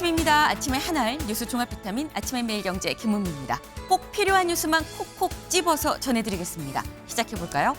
월요일입니다. 아침의 한알 뉴스 종합 비타민 아침의 매일경제 김은미입니다. 꼭 필요한 뉴스만 콕콕 집어서 전해드리겠습니다. 시작해볼까요?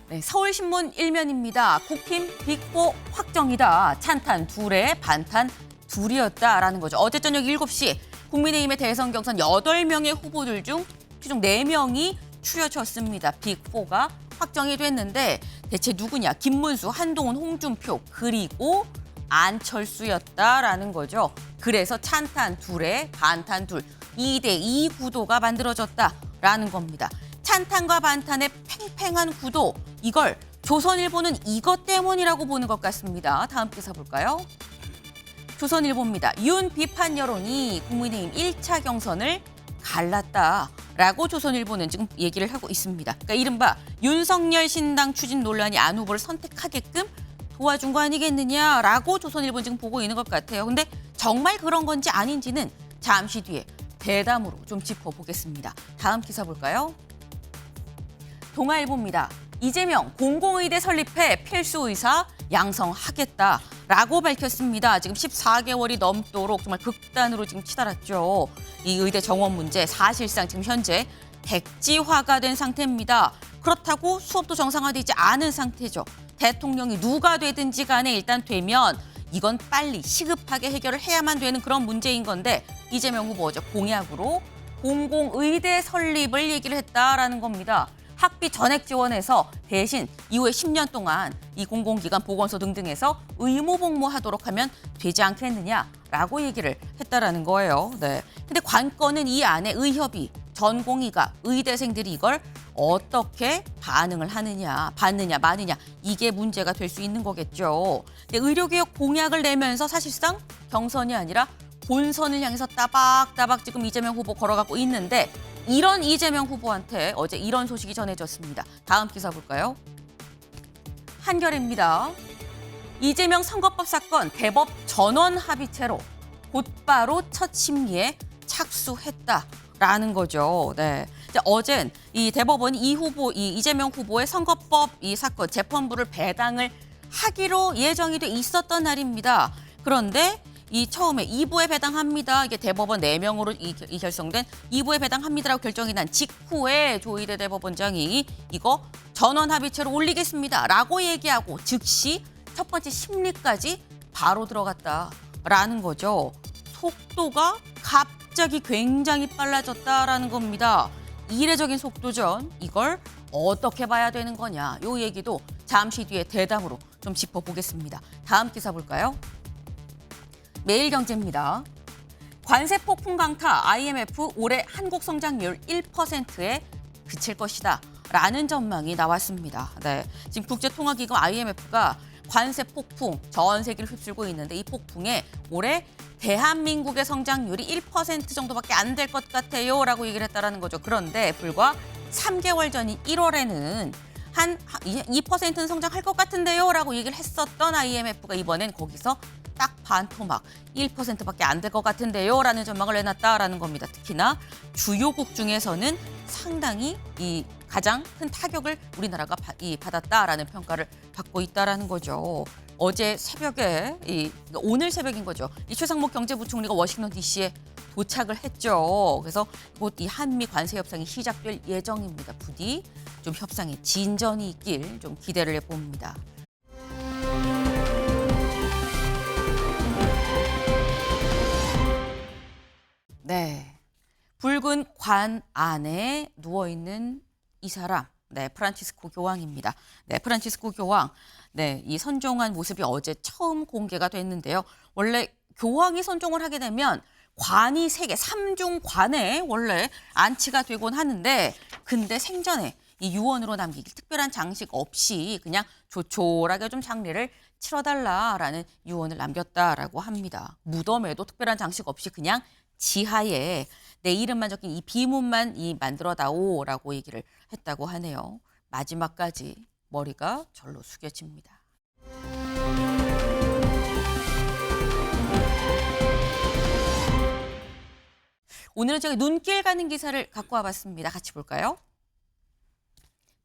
네, 서울신문 1면입니다. 국힘 빅4 확정이다. 찬탄 둘에 반탄 둘이었다라는 거죠. 어제 저녁 7시 국민의힘의 대선 경선 8명의 후보들 중 최종 4명이 추려졌습니다. 빅4가 확정이 됐는데 대체 누구냐? 김문수, 한동훈, 홍준표 그리고 안철수였다라는 거죠. 그래서 찬탄 둘에 반탄 둘 2대2 구도가 만들어졌다라는 겁니다. 찬탄과 반탄의 팽팽한 구도, 이걸 조선일보는 이것 때문이라고 보는 것 같습니다. 다음 기사 볼까요? 조선일보입니다. 윤 비판 여론이 국민의힘 1차 경선을 갈랐다라고 조선일보는 지금 얘기를 하고 있습니다. 그러니까 이른바 윤석열 신당 추진 논란이 안 후보를 선택하게끔 도와준 거 아니겠느냐라고 조선일보는 지금 보고 있는 것 같아요. 근데 정말 그런 건지 아닌지는 잠시 뒤에 대담으로 좀 짚어보겠습니다. 다음 기사 볼까요? 동아일보입니다. 이재명 공공의대 설립해 필수의사 양성하겠다라고 밝혔습니다. 지금 14개월이 넘도록 정말 극단으로 지금 치달았죠. 이 의대 정원 문제 사실상 지금 현재 백지화가 된 상태입니다. 그렇다고 수업도 정상화되지 않은 상태죠. 대통령이 누가 되든지 간에 일단 되면 이건 빨리 시급하게 해결을 해야만 되는 그런 문제인 건데 이재명 후보 어제 공약으로 공공의대 설립을 얘기를 했다라는 겁니다. 학비 전액 지원해서 대신 이후에 10년 동안 이 공공기관 보건소 등등에서 의무 복무하도록 하면 되지 않겠느냐라고 얘기를 했다라는 거예요. 네. 근데 관건은 이 안에 의협이, 전공의가, 의대생들이 이걸 어떻게 반응을 하느냐, 받느냐, 마느냐 이게 문제가 될 수 있는 거겠죠. 근데 의료개혁 공약을 내면서 사실상 경선이 아니라 본선을 향해서 따박따박 지금 이재명 후보 걸어가고 있는데 이런 이재명 후보한테 어제 이런 소식이 전해졌습니다. 다음 기사 볼까요? 한겨레입니다. 이재명 선거법 사건 대법 전원 합의체로 곧바로 첫 심리에 착수했다라는 거죠. 네. 어젠 이 대법원이 이 이재명 후보의 선거법 이 사건 재판부를 배당을 하기로 예정이 돼 있었던 날입니다. 그런데 이 처음에 2부에 배당합니다. 이게 대법원 4명으로 이 결성된 2부에 배당합니다라고 결정이 난 직후에 조희대 대법원장이 이거 전원 합의체로 올리겠습니다라고 얘기하고 즉시 첫 번째 심리까지 바로 들어갔다라는 거죠. 속도가 갑자기 굉장히 빨라졌다라는 겁니다. 이례적인 속도전, 이걸 어떻게 봐야 되는 거냐. 이 얘기도 잠시 뒤에 대담으로 좀 짚어보겠습니다. 다음 기사 볼까요? 매일경제입니다. 관세 폭풍 강타 IMF 올해 한국 성장률 1%에 그칠 것이다 라는 전망이 나왔습니다. 네, 지금 국제통화기금 IMF가 관세 폭풍 전 세계를 휩쓸고 있는데 이 폭풍에 올해 대한민국의 성장률이 1% 정도밖에 안 될 것 같아요 라고 얘기를 했다라는 거죠. 그런데 불과 3개월 전인 1월에는 한 2%는 성장할 것 같은데요 라고 얘기를 했었던 IMF가 이번엔 거기서 딱 반토막 1%밖에 안 될 것 같은데요 라는 전망을 내놨다라는 겁니다. 특히나 주요국 중에서는 상당히 이 가장 큰 타격을 우리나라가 받았다라는 평가를 받고 있다라는 거죠. 어제 새벽에 오늘 새벽인 거죠. 이 최상목 경제부총리가 워싱턴 DC에 도착을 했죠. 그래서 곧 이 한미 관세 협상이 시작될 예정입니다. 부디 좀 협상에 진전이 있길 좀 기대를 해봅니다. 네, 붉은 관 안에 누워있는 이 사람, 네, 프란치스코 교황입니다. 네, 프란치스코 교황, 네, 이 선종한 모습이 어제 처음 공개가 됐는데요. 원래 교황이 선종을 하게 되면 관이 3개, 3중 관에 원래 안치가 되곤 하는데, 근데 생전에 이 유언으로 남기길 특별한 장식 없이 그냥 조촐하게 좀 장례를 치러달라라는 유언을 남겼다라고 합니다. 무덤에도 특별한 장식 없이 그냥 지하에 내 이름만 적힌 이 비문만 만들어다오라고 얘기를 했다고 하네요. 마지막까지 머리가 절로 숙여집니다. 오늘은 제가 눈길 가는 기사를 갖고 와봤습니다. 같이 볼까요?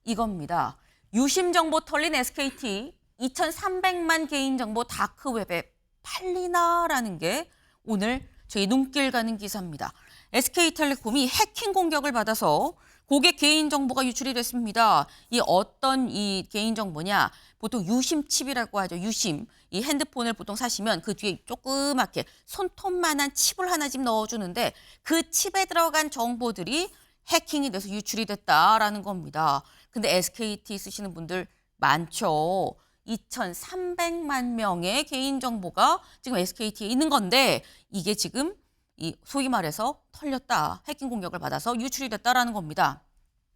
이겁니다. 유심 정보 털린 SKT 2,300만 개인정보 다크웹에 팔리나라는 게 오늘 저희 눈길 가는 기사입니다. SK텔레콤이 해킹 공격을 받아서 고객 개인정보가 유출이 됐습니다. 이 어떤 이 개인정보냐? 보통 유심 칩이라고 하죠. 유심. 이 핸드폰을 보통 사시면 그 뒤에 조그맣게 손톱만한 칩을 하나씩 넣어주는데 그 칩에 들어간 정보들이 해킹이 돼서 유출이 됐다라는 겁니다. 근데 SKT 쓰시는 분들 많죠. 2,300만 명의 개인정보가 지금 SKT에 있는 건데 이게 지금 이 소위 말해서 털렸다, 해킹 공격을 받아서 유출이 됐다라는 겁니다.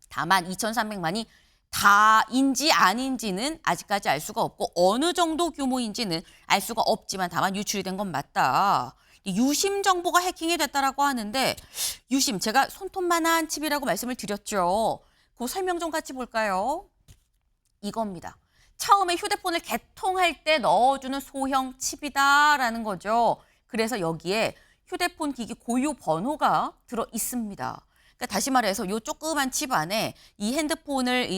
다만 2,300만이 다인지 아닌지는 아직까지 알 수가 없고 어느 정도 규모인지는 알 수가 없지만 다만 유출이 된 건 맞다. 유심 정보가 해킹이 됐다라고 하는데 유심 제가 손톱만한 칩이라고 말씀을 드렸죠. 그 설명 좀 같이 볼까요? 이겁니다. 처음에 휴대폰을 개통할 때 넣어주는 소형 칩이다라는 거죠. 그래서 여기에 휴대폰 기기 고유 번호가 들어 있습니다. 그러니까 다시 말해서 이 조그만 칩 안에 이 핸드폰을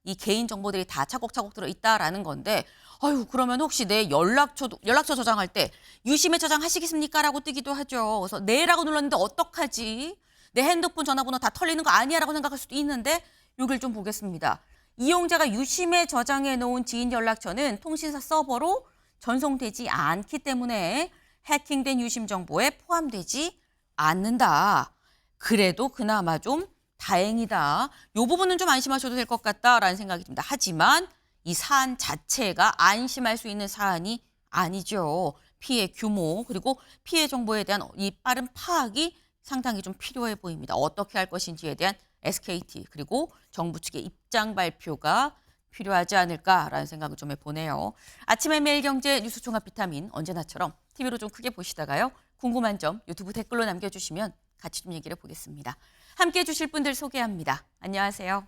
이 개인 정보들이 다 차곡차곡 들어 있다라는 건데, 아유 그러면 혹시 내 연락처 저장할 때 유심에 저장하시겠습니까? 라고 뜨기도 하죠. 그래서 네라고 눌렀는데 어떡하지? 내 핸드폰 전화번호 다 털리는 거 아니야라고 생각할 수도 있는데 여기를 좀 보겠습니다. 이용자가 유심에 저장해 놓은 지인 연락처는 통신사 서버로 전송되지 않기 때문에 해킹된 유심 정보에 포함되지 않는다. 그래도 그나마 좀 다행이다. 이 부분은 좀 안심하셔도 될 것 같다라는 생각이 듭니다. 하지만 이 사안 자체가 안심할 수 있는 사안이 아니죠. 피해 규모 그리고 피해 정보에 대한 이 빠른 파악이 상당히 좀 필요해 보입니다. 어떻게 할 것인지에 대한 SKT 그리고 정부 측의 입장 발표가 필요하지 않을까라는 생각을 좀 해보네요. 아침의 매일경제 뉴스 종합 비타민 언제나처럼 TV로 좀 크게 보시다가요. 궁금한 점 유튜브 댓글로 남겨주시면 같이 좀 얘기를 보겠습니다. 함께해 주실 분들 소개합니다. 안녕하세요.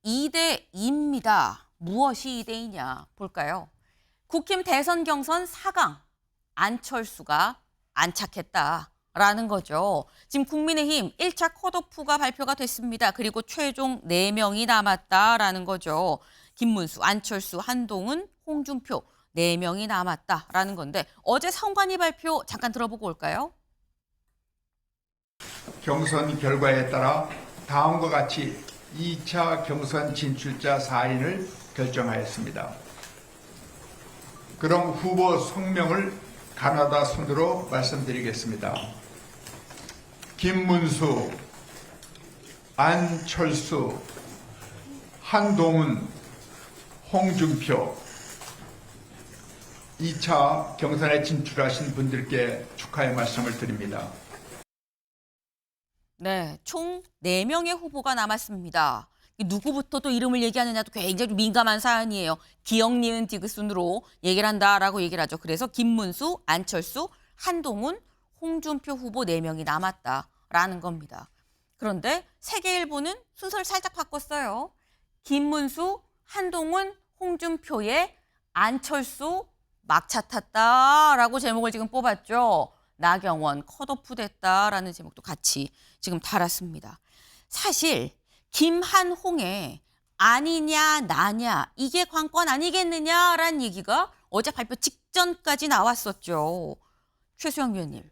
(2대2입니다) 무엇이 2대2냐 볼까요? 국힘 대선 경선 4강 안철수가 안착했다라는 거죠. 지금 국민의힘 1차 컷오프가 발표가 됐습니다. 그리고 최종 4명이 남았다라는 거죠. 김문수, 안철수, 한동훈, 홍준표 4명이 남았다라는 건데 어제 선관위 발표 잠깐 들어보고 올까요? 경선 결과에 따라 다음과 같이 2차 경선 진출자 4인을 결정하였습니다. 그럼 후보 성명을 가나다 순으로 말씀드리겠습니다. 김문수, 안철수, 한동훈, 홍준표 2차 경선에 진출하신 분들께 축하의 말씀을 드립니다. 네, 총 4명의 후보가 남았습니다. 누구부터 또 이름을 얘기하느냐도 굉장히 민감한 사안이에요. 기억, 니은, 디귿 순으로 얘기를 한다라고 얘기를 하죠. 그래서 김문수, 안철수, 한동훈, 홍준표 후보 4명이 남았다라는 겁니다. 그런데 세계일보는 순서를 살짝 바꿨어요. 김문수, 한동훈, 홍준표의 안철수 막차 탔다라고 제목을 지금 뽑았죠. 나경원 컷오프 됐다라는 제목도 같이 지금 달았습니다. 사실 김한홍의 아니냐 나냐 이게 관건 아니겠느냐라는 얘기가 어제 발표 직전까지 나왔었죠. 최수영 위원님,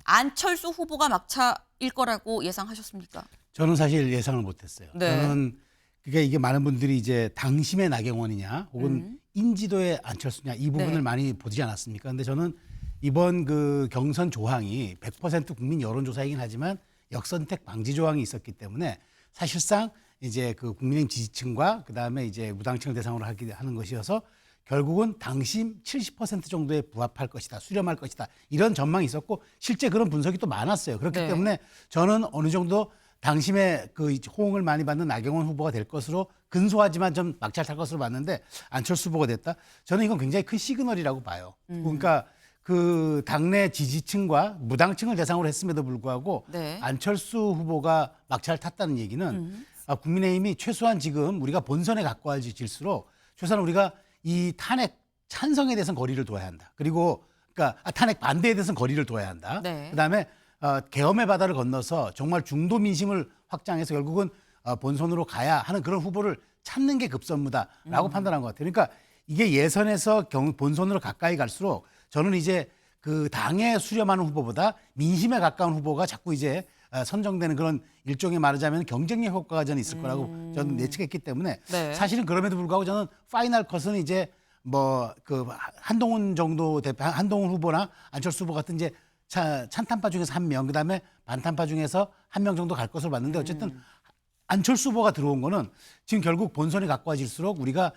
안철수 후보가 막차일 거라고 예상하셨습니까? 저는 사실 예상을 못했어요. 네. 저는 그러니까 이게 많은 분들이 이제 당심의 나경원이냐 혹은 인지도의 안철수냐 이 부분을 네. 많이 보지 않았습니까? 그런데 저는 이번 그 경선 조항이 100% 국민 여론조사이긴 하지만 역선택 방지 조항이 있었기 때문에 사실상 이제 그 국민의힘 지지층과 그다음에 이제 무당층을 대상으로 하는 것이어서 결국은 당심 70% 정도에 부합할 것이다, 수렴할 것이다 이런 전망이 있었고 실제 그런 분석이 또 많았어요. 그렇기 네. 때문에 저는 어느 정도 당심의 그 호응을 많이 받는 나경원 후보가 될 것으로 근소하지만 좀 막차를 탈 것으로 봤는데 안철수 후보가 됐다. 저는 이건 굉장히 큰 시그널이라고 봐요. 그러니까 그 당내 지지층과 무당층을 대상으로 했음에도 불구하고 네. 안철수 후보가 막차를 탔다는 얘기는 국민의힘이 최소한 지금 우리가 본선에 갖고 갈 질수록 최소한 우리가 이 탄핵 찬성에 대해서는 거리를 둬야 한다. 그리고 그러니까 탄핵 반대에 대해서는 거리를 둬야 한다. 네. 그다음에 계엄의 바다를 건너서 정말 중도 민심을 확장해서 결국은 본선으로 가야 하는 그런 후보를 찾는 게 급선무다라고 판단한 것 같아요. 그러니까 이게 예선에서 본선으로 가까이 갈수록 저는 이제 그 당에 수렴하는 후보보다 민심에 가까운 후보가 자꾸 이제 선정되는 그런 일종의 말하자면 경쟁력 효과가 저는 있을 거라고 저는 예측했기 때문에 네. 사실은 그럼에도 불구하고 저는 파이널 컷은 이제 뭐 그 한동훈 정도 대표, 한동훈 후보나 안철수 후보 같은 이제 찬탄파 중에서 한 명, 그다음에 반탄파 중에서 한 명 정도 갈 것으로 봤는데 어쨌든 안철수 후보가 들어온 거는 지금 결국 본선이 가까워질수록 우리가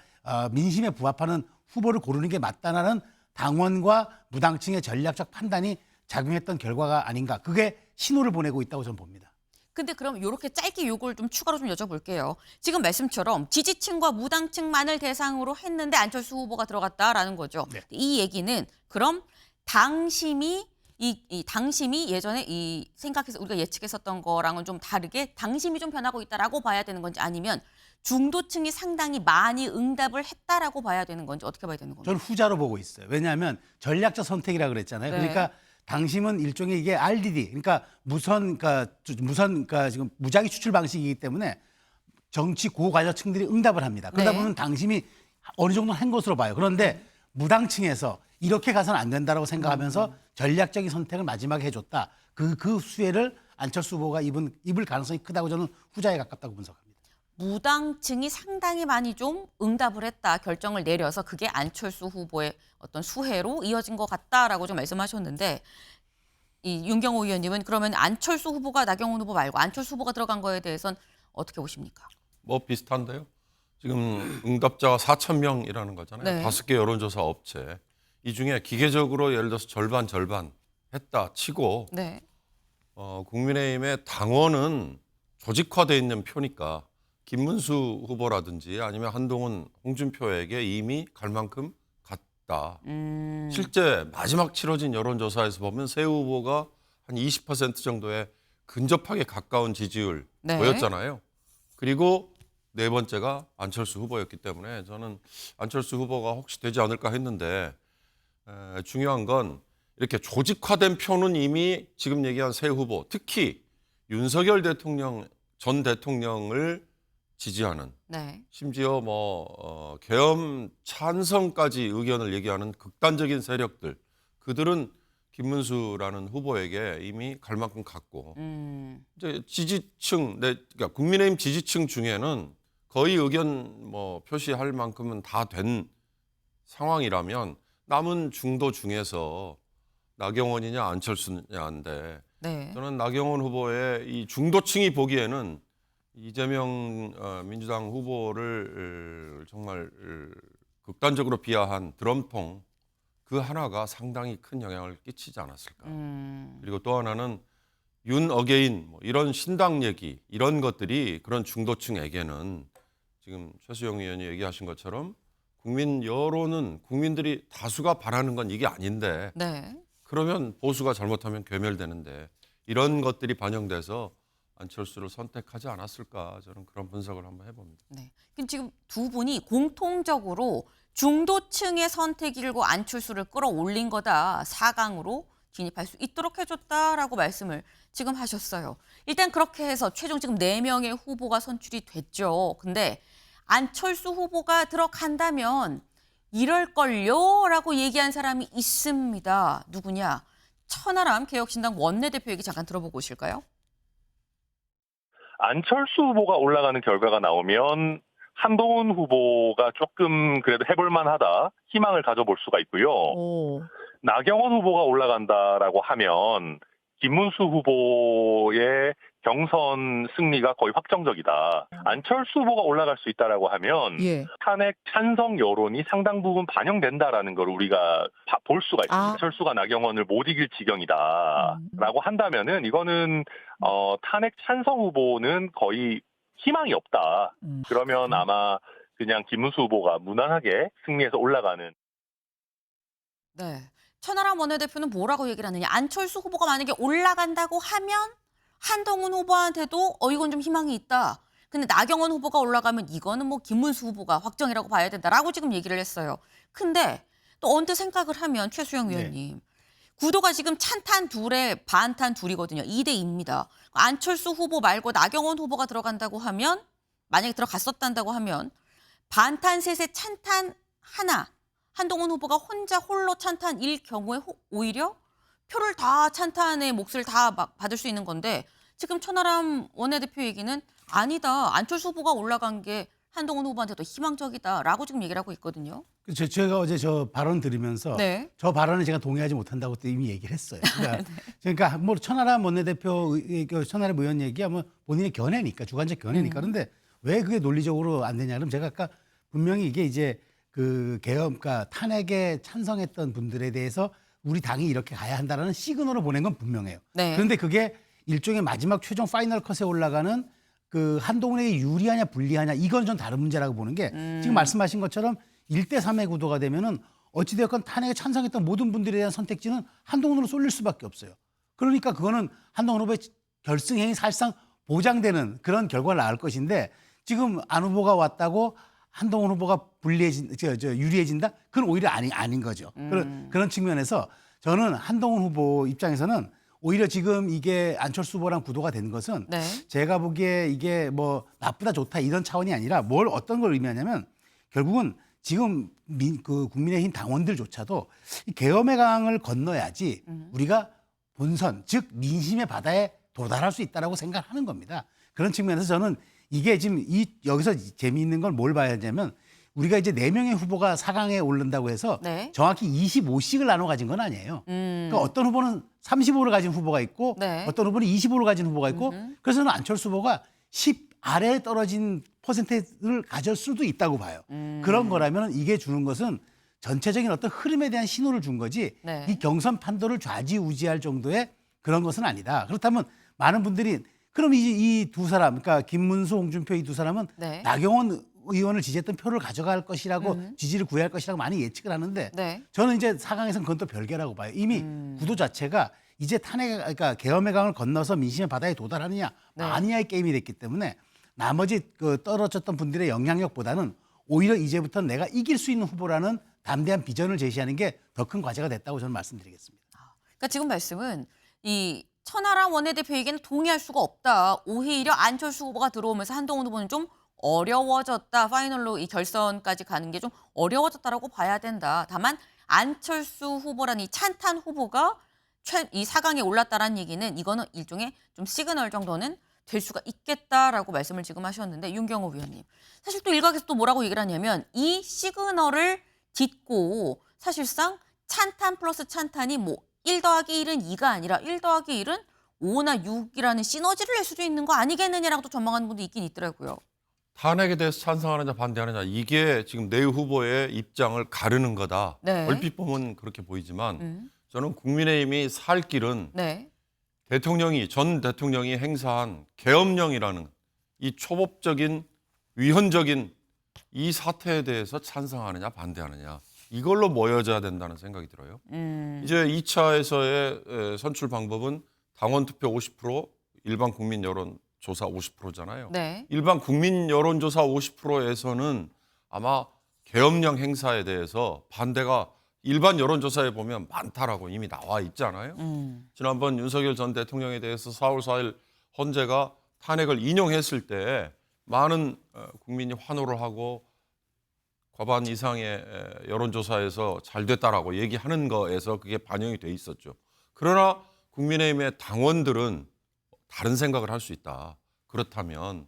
민심에 부합하는 후보를 고르는 게 맞다라는 당원과 무당층의 전략적 판단이 작용했던 결과가 아닌가. 그게 신호를 보내고 있다고 저는 봅니다. 근데 그럼 이렇게 짧게 요걸 좀 추가로 좀 여쭤볼게요. 지금 말씀처럼 지지층과 무당층만을 대상으로 했는데 안철수 후보가 들어갔다라는 거죠. 네. 이 얘기는 그럼 당심이 이 당심이 예전에 이 생각해서 우리가 예측했었던 거랑은 좀 다르게 당심이 좀 변하고 있다라고 봐야 되는 건지 아니면 중도층이 상당히 많이 응답을 했다라고 봐야 되는 건지 어떻게 봐야 되는 건가요? 저는 후자로 보고 있어요. 왜냐하면 전략적 선택이라 그랬잖아요. 네. 그러니까 당심은 일종의 이게 RDD, 그러니까 그러니까 지금 무작위 추출 방식이기 때문에 정치 고관여층들이 응답을 합니다. 그러다 네. 보면 당심이 어느 정도 한 것으로 봐요. 그런데 무당층에서 이렇게 가서는 안 된다라고 생각하면서 전략적인 선택을 마지막에 해줬다. 그 수혜를 안철수 후보가 입을 가능성이 크다고 저는 후자에 가깝다고 분석합니다. 무당층이 상당히 많이 좀 응답을 했다, 결정을 내려서 그게 안철수 후보의 어떤 수혜로 이어진 것 같다라고 좀 말씀하셨는데 이 윤경호 의원님은 그러면 안철수 후보가 나경원 후보 말고 안철수 후보가 들어간 거에 대해서는 어떻게 보십니까? 뭐 비슷한데요. 지금 응답자가 4,000명이라는 거잖아요. 네. 5개 여론조사 업체. 이 중에 기계적으로 예를 들어서 절반 했다 치고 네. 국민의힘의 당원은 조직화돼 있는 표니까 김문수 후보라든지 아니면 한동훈, 홍준표에게 이미 갈 만큼 갔다. 실제 마지막 치러진 여론조사에서 보면 새 후보가 한 20% 정도에 근접하게 가까운 지지율 네. 보였잖아요. 그리고 네 번째가 안철수 후보였기 때문에 저는 안철수 후보가 혹시 되지 않을까 했는데 중요한 건 이렇게 조직화된 표는 이미 지금 얘기한 새 후보, 특히 윤석열 대통령 전 대통령을 지지하는 네. 심지어 계엄 찬성까지 의견을 얘기하는 극단적인 세력들, 그들은 김문수라는 후보에게 이미 갈 만큼 갔고 이제 지지층, 그러니까 국민의힘 지지층 중에는 거의 의견 표시할 만큼은 다 된 상황이라면 남은 중도 중에서 나경원이냐 안철수냐인데 네. 저는 나경원 후보의 이 중도층이 보기에는 이재명 민주당 후보를 정말 극단적으로 비하한 드럼통 그 하나가 상당히 큰 영향을 끼치지 않았을까. 그리고 또 하나는 윤 어게인 이런 신당 얘기 이런 것들이 그런 중도층에게는 지금 최수영 의원이 얘기하신 것처럼 국민 여론은 국민들이 다수가 바라는 건 이게 아닌데 네. 그러면 보수가 잘못하면 괴멸되는데 이런 것들이 반영돼서 안철수를 선택하지 않았을까 저는 그런 분석을 한번 해봅니다. 네. 그럼 지금 두 분이 공통적으로 중도층의 선택 일고 안철수를 끌어올린 거다. 4강으로 진입할 수 있도록 해줬다라고 말씀을 지금 하셨어요. 일단 그렇게 해서 최종 지금 4명의 후보가 선출이 됐죠. 근데 안철수 후보가 들어간다면 이럴걸요? 라고 얘기한 사람이 있습니다. 누구냐? 천하람 개혁신당 원내대표 얘기 잠깐 들어보고 오실까요? 안철수 후보가 올라가는 결과가 나오면 한동훈 후보가 조금 그래도 해볼만하다 희망을 가져볼 수가 있고요. 오. 나경원 후보가 올라간다라고 하면 김문수 후보의 경선 승리가 거의 확정적이다. 안철수 후보가 올라갈 수 있다라고 하면 예. 탄핵 찬성 여론이 상당 부분 반영된다라는 걸 우리가 볼 수가 있습니다. 안철수가 나경원을 못 이길 지경이다라고 한다면은 이거는 탄핵 찬성 후보는 거의 희망이 없다. 그러면 아마 그냥 김문수 후보가 무난하게 승리해서 올라가는. 네. 천하람 원내대표는 뭐라고 얘기를 하느냐. 안철수 후보가 만약에 올라간다고 하면 한동훈 후보한테도 이건 좀 희망이 있다. 근데 나경원 후보가 올라가면 이거는 김문수 후보가 확정이라고 봐야 된다라고 지금 얘기를 했어요. 근데 또 언뜻 생각을 하면 최수영 위원님. 구도가 지금 찬탄 둘에 반탄 둘이거든요. 2대2입니다. 안철수 후보 말고 나경원 후보가 들어간다고 하면 만약에 들어갔었단다고 하면 반탄 셋에 찬탄 하나. 한동훈 후보가 혼자 홀로 찬탄일 경우에 오히려 표를 다 찬탄의 몫을 다 받을 수 있는 건데 지금 천하람 원내대표 얘기는 아니다. 안철수 후보가 올라간 게 한동훈 후보한테 더 희망적이다라고 지금 얘기를 하고 있거든요. 제가 어제 저 발언 들으면서 네. 저 발언을 제가 동의하지 못한다고 또 이미 얘기를 했어요. 그러니까 뭐 천하람 원내대표, 천하람 의원 얘기하면 본인의 견해니까 주관적 견해니까. 그런데 왜 그게 논리적으로 안 되냐? 그럼 제가 아까 분명히 이게 이제 그 계엄, 그러니까 탄핵에 찬성했던 분들에 대해서 우리 당이 이렇게 가야 한다라는 시그널을 보낸 건 분명해요. 네. 그런데 그게 일종의 마지막 최종 파이널 컷에 올라가는 그 한동훈에게 유리하냐 불리하냐 이건 좀 다른 문제라고 보는 게 지금 말씀하신 것처럼 1대3의 구도가 되면은 어찌되었건 탄핵에 찬성했던 모든 분들에 대한 선택지는 한동훈으로 쏠릴 수밖에 없어요. 그러니까 그거는 한동훈 후보의 결승행이 사실상 보장되는 그런 결과를 낳을 것인데 지금 안 후보가 왔다고 한동훈 후보가 유리해진다? 그건 오히려 아닌 거죠. 그런 측면에서 저는 한동훈 후보 입장에서는 오히려 지금 이게 안철수 후보랑 구도가 된 것은 네. 제가 보기에 이게 뭐 나쁘다 좋다 이런 차원이 아니라 어떤 걸 의미하냐면 결국은 지금 그 국민의힘 당원들조차도 이 계엄의 강을 건너야지 우리가 본선 즉 민심의 바다에 도달할 수 있다라고 생각하는 겁니다. 그런 측면에서 저는 이게 지금 여기서 재미있는 건 뭘 봐야 되냐면 우리가 이제 4명의 후보가 4강에 오른다고 해서 네. 정확히 25씩을 나눠 가진 건 아니에요. 그러니까 어떤 후보는 35를 가진 후보가 있고 네. 어떤 후보는 25를 가진 후보가 있고 그래서 저는 안철수 후보가 10 아래에 떨어진 퍼센테이지를 가질 수도 있다고 봐요. 그런 거라면 이게 주는 것은 전체적인 어떤 흐름에 대한 신호를 준 거지 네. 이 경선 판도를 좌지우지할 정도의 그런 것은 아니다. 그렇다면 많은 분들이 그럼 이 두 사람, 그러니까 김문수, 홍준표 이 두 사람은 네. 나경원 의원을 지지했던 표를 가져갈 것이라고 지지를 구할 것이라고 많이 예측을 하는데 네. 저는 이제 4강에서는 그건 또 별개라고 봐요. 이미 구도 자체가 이제 그러니까 계엄의 강을 건너서 민심의 바다에 도달하느냐 네. 아니냐의 게임이 됐기 때문에 나머지 그 떨어졌던 분들의 영향력보다는 오히려 이제부터 내가 이길 수 있는 후보라는 담대한 비전을 제시하는 게 더 큰 과제가 됐다고 저는 말씀드리겠습니다. 그러니까 지금 말씀은 이 천하람 원내대표에게는 동의할 수가 없다. 오히려 안철수 후보가 들어오면서 한동훈 후보는 좀 어려워졌다. 파이널로 이 결선까지 가는 게 좀 어려워졌다라고 봐야 된다. 다만 안철수 후보라는 이 찬탄 후보가 이 4강에 올랐다라는 얘기는 이거는 일종의 좀 시그널 정도는 될 수가 있겠다라고 말씀을 지금 하셨는데 윤경호 위원님. 사실 또 일각에서 또 뭐라고 얘기를 하냐면 이 시그널을 딛고 사실상 찬탄 플러스 찬탄이 뭐 1 더하기 1은 2가 아니라 1 더하기 1은 5나 6이라는 시너지를 낼 수도 있는 거 아니겠느냐라고 또 전망하는 분도 있긴 있더라고요. 탄핵에 대해서 찬성하느냐 반대하느냐 이게 지금 내 후보의 입장을 가르는 거다. 네. 얼핏 보면 그렇게 보이지만 저는 국민의힘이 살 길은 네. 전 대통령이 행사한 계엄령이라는 이 초법적인 위헌적인 이 사태에 대해서 찬성하느냐 반대하느냐 이걸로 모여져야 된다는 생각이 들어요. 이제 2차에서의 선출 방법은 당원 투표 50%, 일반 국민 여론조사 50%잖아요. 네. 일반 국민 여론조사 50%에서는 아마 계엄령 행사에 대해서 반대가 일반 여론조사에 보면 많다라고 이미 나와 있잖아요. 지난번 윤석열 전 대통령에 대해서 4월 4일 헌재가 탄핵을 인용했을 때 많은 국민이 환호를 하고 과반 이상의 여론조사에서 잘 됐다라고 얘기하는 거에서 그게 반영이 돼 있었죠. 그러나 국민의힘의 당원들은 다른 생각을 할 수 있다. 그렇다면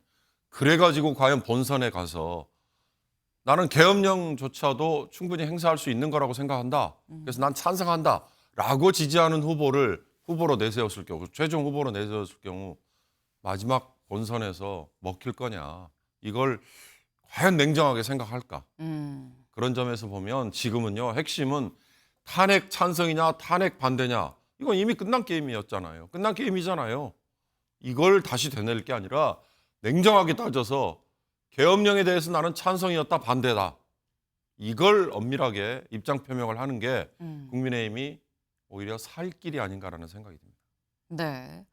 그래가지고 과연 본선에 가서 나는 계엄령조차도 충분히 행사할 수 있는 거라고 생각한다. 그래서 난 찬성한다. 라고 지지하는 후보로 내세웠을 경우, 최종 후보로 내세웠을 경우 마지막 본선에서 먹힐 거냐. 이걸 과연 냉정하게 생각할까. 그런 점에서 보면 지금은요. 핵심은 탄핵 찬성이냐 탄핵 반대냐. 이건 이미 끝난 게임이었잖아요. 끝난 게임이잖아요. 이걸 다시 되뇌일 게 아니라 냉정하게 따져서 계엄령에 대해서 나는 찬성이었다 반대다. 이걸 엄밀하게 입장 표명을 하는 게 국민의힘이 오히려 살 길이 아닌가라는 생각이 듭니다. 네.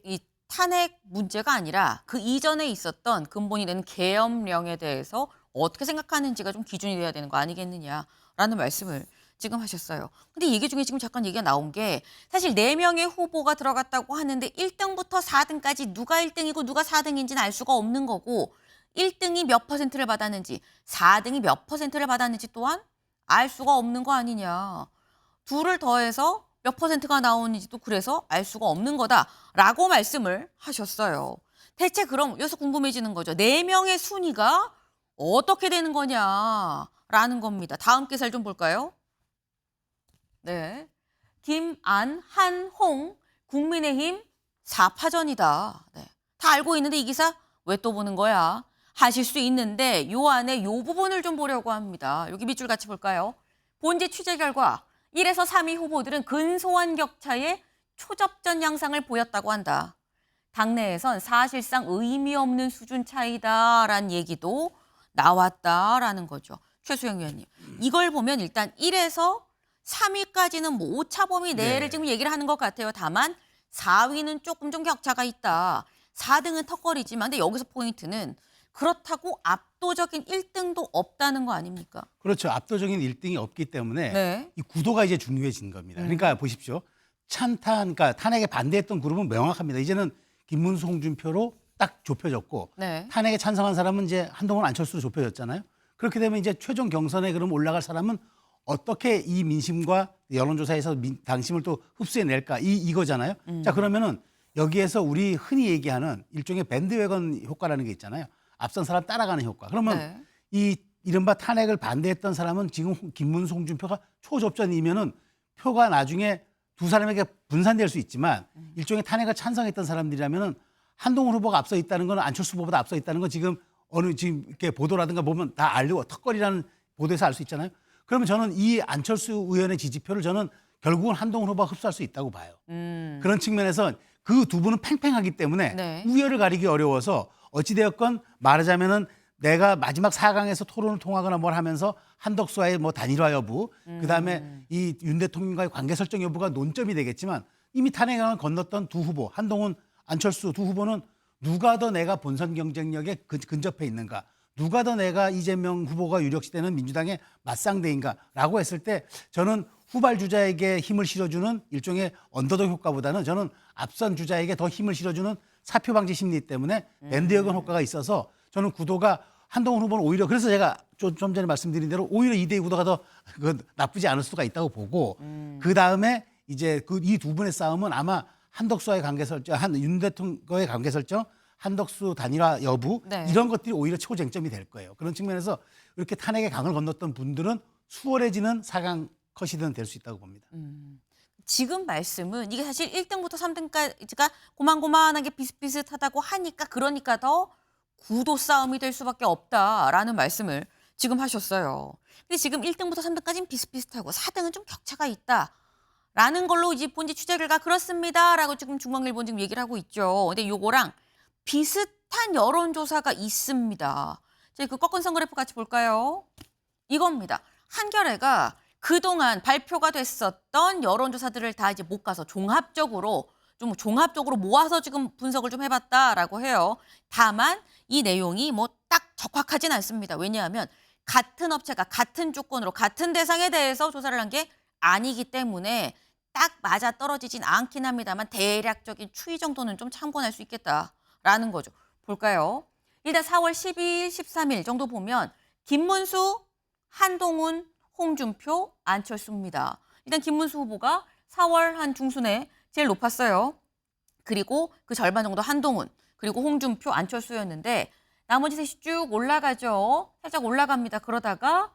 이 탄핵 문제가 아니라 그 이전에 있었던 근본이 되는 계엄령에 대해서 어떻게 생각하는지가 좀 기준이 돼야 되는 거 아니겠느냐. 라는 말씀을 지금 하셨어요. 근데 얘기 중에 지금 잠깐 얘기가 나온 게 사실 4명의 후보가 들어갔다고 하는데 1등부터 4등까지 누가 1등이고 누가 4등인지는 알 수가 없는 거고 1등이 몇 퍼센트를 받았는지 4등이 몇 퍼센트를 받았는지 또한 알 수가 없는 거 아니냐. 둘을 더해서 몇 퍼센트가 나오는지도 그래서 알 수가 없는 거다라고 말씀을 하셨어요. 대체 그럼 여기서 궁금해지는 거죠. 4명의 순위가 어떻게 되는 거냐라는 겁니다. 다음 기사를 좀 볼까요? 네, 김안, 한, 홍, 국민의힘 4파전이다. 네. 다 알고 있는데 이 기사 왜 또 보는 거야? 하실 수 있는데 요 안에 요 부분을 좀 보려고 합니다. 여기 밑줄 같이 볼까요? 본지 취재 결과 1에서 3위 후보들은 근소한 격차의 초접전 양상을 보였다고 한다. 당내에선 사실상 의미 없는 수준 차이다라는 얘기도 나왔다라는 거죠. 최수영 위원님. 이걸 보면 일단 1에서 3위까지는 뭐 오차범위 내를 네. 지금 얘기를 하는 것 같아요. 다만 4위는 조금 좀 격차가 있다. 4등은 턱걸이지만 근데 여기서 포인트는 그렇다고 압도적인 1등도 없다는 거 아닙니까? 그렇죠. 압도적인 1등이 없기 때문에 네. 이 구도가 이제 중요해진 겁니다. 그러니까 보십시오. 그러니까 탄핵에 반대했던 그룹은 명확합니다. 이제는 김문수, 홍준표로 딱 좁혀졌고 네. 탄핵에 찬성한 사람은 이제 한동훈, 안철수로 좁혀졌잖아요. 그렇게 되면 이제 최종 경선에 그럼 올라갈 사람은 어떻게 이 민심과 여론조사에서 당심을 또 흡수해낼까 이거잖아요. 자 그러면은 여기에서 우리 흔히 얘기하는 일종의 밴드웨건 효과라는 게 있잖아요. 앞선 사람 따라가는 효과. 그러면 네. 이 이른바 탄핵을 반대했던 사람은 지금 김문수, 홍준표가 초접전이면은 표가 나중에 두 사람에게 분산될 수 있지만 일종의 탄핵을 찬성했던 사람들이라면은 한동훈 후보가 앞서 있다는 건 안철수 후보보다 앞서 있다는 건 지금 지금 이렇게 보도라든가 보면 다 알고 턱걸이라는 보도에서 알 수 있잖아요. 그러면 저는 이 안철수 의원의 지지표를 저는 결국은 한동훈 후보가 흡수할 수 있다고 봐요. 그런 측면에서 그 두 분은 팽팽하기 때문에 네. 우열을 가리기 어려워서 어찌되었건 말하자면은 내가 마지막 4강에서 토론을 통하거나 뭘 하면서 한덕수와의 뭐 단일화 여부, 그다음에 이 윤 대통령과의 관계 설정 여부가 논점이 되겠지만 이미 탄핵을 건넜던 두 후보, 한동훈, 안철수 두 후보는 누가 더 내가 본선 경쟁력에 근접해 있는가, 누가 더 내가 이재명 후보가 유력시되는 민주당의 맞상대인가라고 했을 때 저는 후발 주자에게 힘을 실어주는 일종의 언더독 효과보다는 저는 앞선 주자에게 더 힘을 실어주는 사표 방지 심리 때문에 밴드웨건 효과가 있어서 저는 구도가 한동훈 후보는 오히려 그래서 제가 좀 전에 말씀드린 대로 오히려 2대2 구도가 더 나쁘지 않을 수가 있다고 보고 그 다음에 이제 이 두 분의 싸움은 아마 한덕수와의 관계 설정, 윤 대통령과의 관계 설정, 한덕수 단일화 여부 네. 이런 것들이 오히려 초쟁점이 될 거예요. 그런 측면에서 이렇게 탄핵의 강을 건넜던 분들은 수월해지는 4강 컷이든 될 수 있다고 봅니다. 지금 말씀은 이게 사실 1등부터 3등까지가 고만고만하게 비슷비슷하다고 하니까 그러니까 더 구도 싸움이 될 수밖에 없다라는 말씀을 지금 하셨어요. 근데 지금 1등부터 3등까지는 비슷비슷하고 4등은 좀 격차가 있다라는 걸로 이제 본지 취재 결과 그렇습니다라고 지금 중앙일보는 지금 얘기를 하고 있죠. 근데 요거랑 비슷한 여론조사가 있습니다. 저희 그 꺾은 그래프 같이 볼까요? 이겁니다. 한겨레가 그동안 발표가 됐었던 여론조사들을 다 이제 못 가서 종합적으로 모아서 지금 분석을 좀 해봤다라고 해요. 다만 이 내용이 뭐 딱 적확하진 않습니다. 왜냐하면 같은 업체가 같은 조건으로 같은 대상에 대해서 조사를 한 게 아니기 때문에 딱 맞아 떨어지진 않긴 합니다만 대략적인 추이 정도는 좀 참고할 수 있겠다라는 거죠. 볼까요? 일단 4월 12일, 13일 정도 보면 김문수, 한동훈, 홍준표, 안철수입니다. 일단 김문수 후보가 4월 한 중순에 제일 높았어요. 그리고 그 절반 정도 한동훈, 그리고 홍준표, 안철수였는데 나머지 셋이 쭉 올라가죠. 살짝 올라갑니다. 그러다가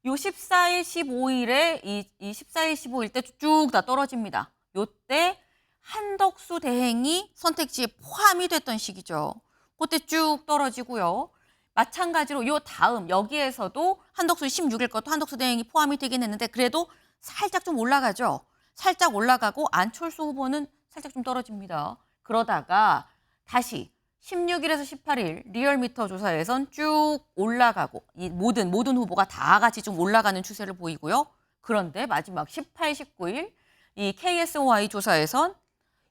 요 14일, 15일에 이 14일, 15일 때 쭉 다 떨어집니다. 요때 한덕수 대행이 선택지에 포함이 됐던 시기죠. 그때 쭉 떨어지고요. 마찬가지로 요 다음 여기에서도 한덕수 16일 것도 한덕수 대행이 포함이 되긴 했는데 그래도 살짝 좀 올라가죠. 살짝 올라가고 안철수 후보는 살짝 좀 떨어집니다. 그러다가 다시 16일에서 18일 리얼미터 조사에선 쭉 올라가고 이 모든 후보가 다 같이 좀 올라가는 추세를 보이고요. 그런데 마지막 18, 19일 이 KSOI 조사에선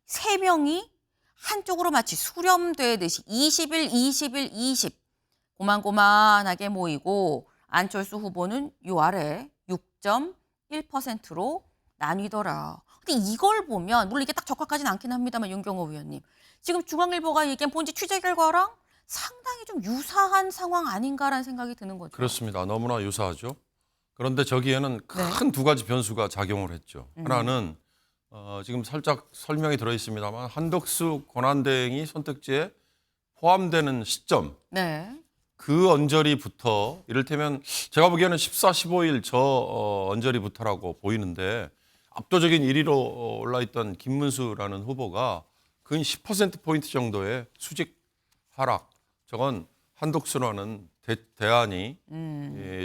3명이 한쪽으로 마치 수렴되듯이 20일, 20일, 20 고만고만하게 모이고 안철수 후보는 요 아래 6, 6.1%로 나뉘더라. 근데 이걸 보면 물론 이게 딱 적합하진 않긴 합니다만 윤경호 의원님. 지금 중앙일보가 얘기한 본지 취재 결과랑 상당히 좀 유사한 상황 아닌가라는 생각이 드는 거죠. 그렇습니다. 너무나 유사하죠. 그런데 저기에는 큰 두 가지 변수가 작용을 했죠. 하나는 지금 살짝 설명이 들어 있습니다만 한덕수 권한대행이 선택지에 포함되는 시점, 네. 그 언저리부터 이를테면 제가 보기에는 14, 15일 저 언저리부터라고 보이는데 압도적인 1위로 올라있던 김문수라는 후보가 근 10%포인트 정도의 수직 하락. 저건 한독수라는 대안이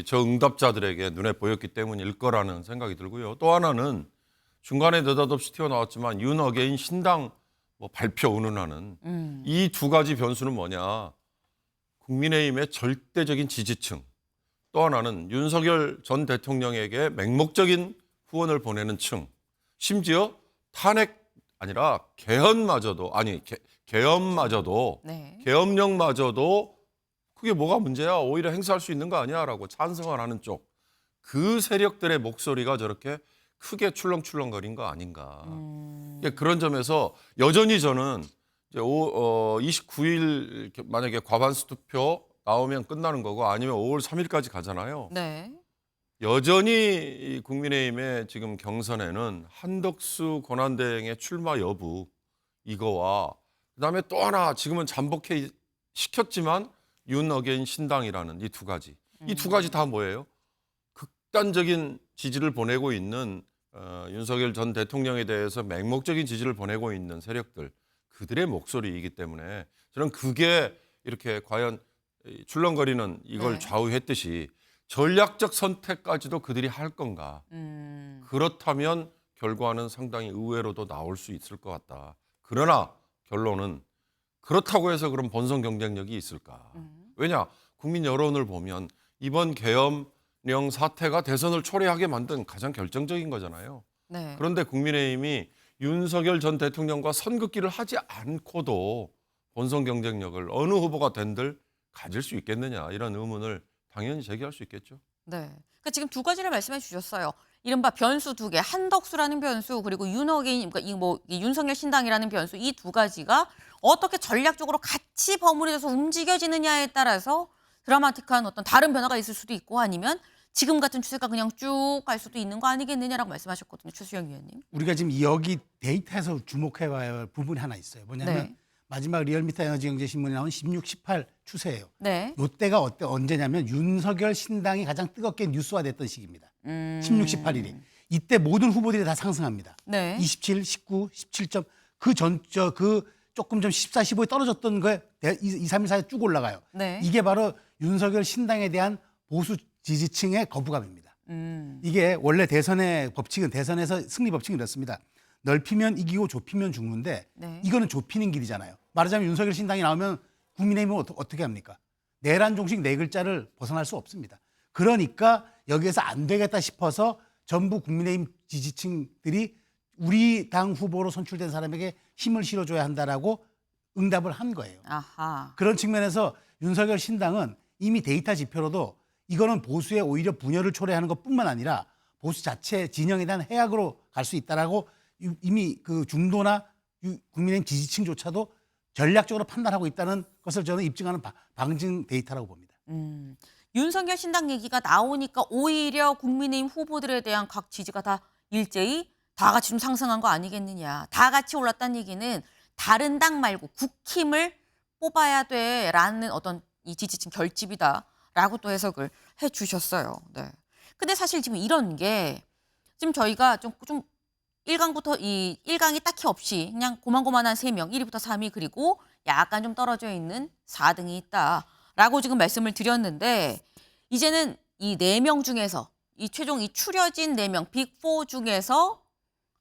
저 응답자들에게 눈에 보였기 때문일 거라는 생각이 들고요. 또 하나는 중간에 느닷없이 튀어나왔지만 윤 어게인 신당 발표 운운하는 이 두 가지 변수는 뭐냐. 국민의힘의 절대적인 지지층. 또 하나는 윤석열 전 대통령에게 맹목적인 후원을 보내는 층. 심지어 탄핵 아니라 개헌마저도 계엄마저도 네. 계엄령마저도 그게 뭐가 문제야? 오히려 행사할 수 있는 거 아니야라고 찬성을 하는 쪽. 그 세력들의 목소리가 저렇게 크게 출렁출렁거린 거 아닌가. 그런 점에서 여전히 저는 이제 29일 만약에 과반수 투표 나오면 끝나는 거고 아니면 5월 3일까지 가잖아요. 네. 여전히 이 국민의힘의 지금 경선에는 한덕수 권한대행의 출마 여부 이거와 그다음에 또 하나 지금은 잠복해 시켰지만 윤 어게인 신당이라는 이 두 가지. 이 두 가지 다 뭐예요? 극단적인 지지를 보내고 있는 윤석열 전 대통령에 대해서 맹목적인 지지를 보내고 있는 세력들 그들의 목소리이기 때문에 저는 그게 이렇게 과연 출렁거리는 이걸 네. 좌우했듯이 전략적 선택까지도 그들이 할 건가. 그렇다면 결과는 상당히 의외로도 나올 수 있을 것 같다. 그러나 결론은 그렇다고 해서 그럼 본선 경쟁력이 있을까. 왜냐 국민 여론을 보면 이번 계엄령 사태가 대선을 초래하게 만든 가장 결정적인 거잖아요. 네. 그런데 국민의힘이 윤석열 전 대통령과 선긋기를 하지 않고도 본선 경쟁력을 어느 후보가 된들 가질 수 있겠느냐 이런 의문을 당연히 제기할 수 있겠죠. 네. 그러니까 지금 두 가지를 말씀해 주셨어요. 이른바 변수 두 개, 한덕수라는 변수 그리고 윤어게인, 그러니까 이 윤석열 신당이라는 변수 이 두 가지가 어떻게 전략적으로 같이 버무려져서 움직여지느냐에 따라서 드라마틱한 어떤 다른 변화가 있을 수도 있고 아니면 지금 같은 추세가 그냥 쭉 갈 수도 있는 거 아니겠느냐라고 말씀하셨거든요, 최수영 의원님. 우리가 지금 여기 데이터에서 주목해봐야 할 부분이 하나 있어요. 뭐냐면 네. 마지막 리얼미터 에너지경제신문에 나온 16, 18 추세예요. 네. 요때가 언제냐면 윤석열 신당이 가장 뜨겁게 뉴스화됐던 시기입니다. 16, 18일이. 이때 모든 후보들이 다 상승합니다. 네. 27, 19, 17점. 그 조금 좀 14, 15에 떨어졌던 거에 2, 3일 사이에 쭉 올라가요. 네. 이게 바로 윤석열 신당에 대한 보수 지지층의 거부감입니다. 이게 원래 대선의 법칙은 대선에서 승리 법칙은 이렇습니다. 넓히면 이기고 좁히면 죽는데 네. 이거는 좁히는 길이잖아요. 말하자면 윤석열 신당이 나오면 국민의힘은 어떻게 합니까? 내란 종식 네 글자를 벗어날 수 없습니다. 그러니까 여기에서 안 되겠다 싶어서 전부 국민의힘 지지층들이 우리 당 후보로 선출된 사람에게 힘을 실어줘야 한다라고 응답을 한 거예요. 아하. 그런 측면에서 윤석열 신당은 이미 데이터 지표로도 이거는 보수의 오히려 분열을 초래하는 것뿐만 아니라 보수 자체 진영에 대한 해악으로 갈 수 있다라고 이미 그 중도나 국민의힘 지지층조차도 전략적으로 판단하고 있다는 것을 저는 입증하는 방증 데이터라고 봅니다. 윤석열 신당 얘기가 나오니까 오히려 국민의힘 후보들에 대한 각 지지가 다 일제히 다 같이 좀 상승한 거 아니겠느냐. 다 같이 올랐다는 얘기는 다른 당 말고 국힘을 뽑아야 돼라는 어떤 이 지지층 결집이다라고 또 해석을 해주셨어요. 네. 근데 사실 지금 이런 게 지금 저희가 좀 1강부터 이 1강이 딱히 없이 그냥 고만고만한 3명, 1위부터 3위 그리고 약간 좀 떨어져 있는 4등이 있다라고 지금 말씀을 드렸는데 이제는 이 4명 중에서 이 최종 이 추려진 4명, 빅4 중에서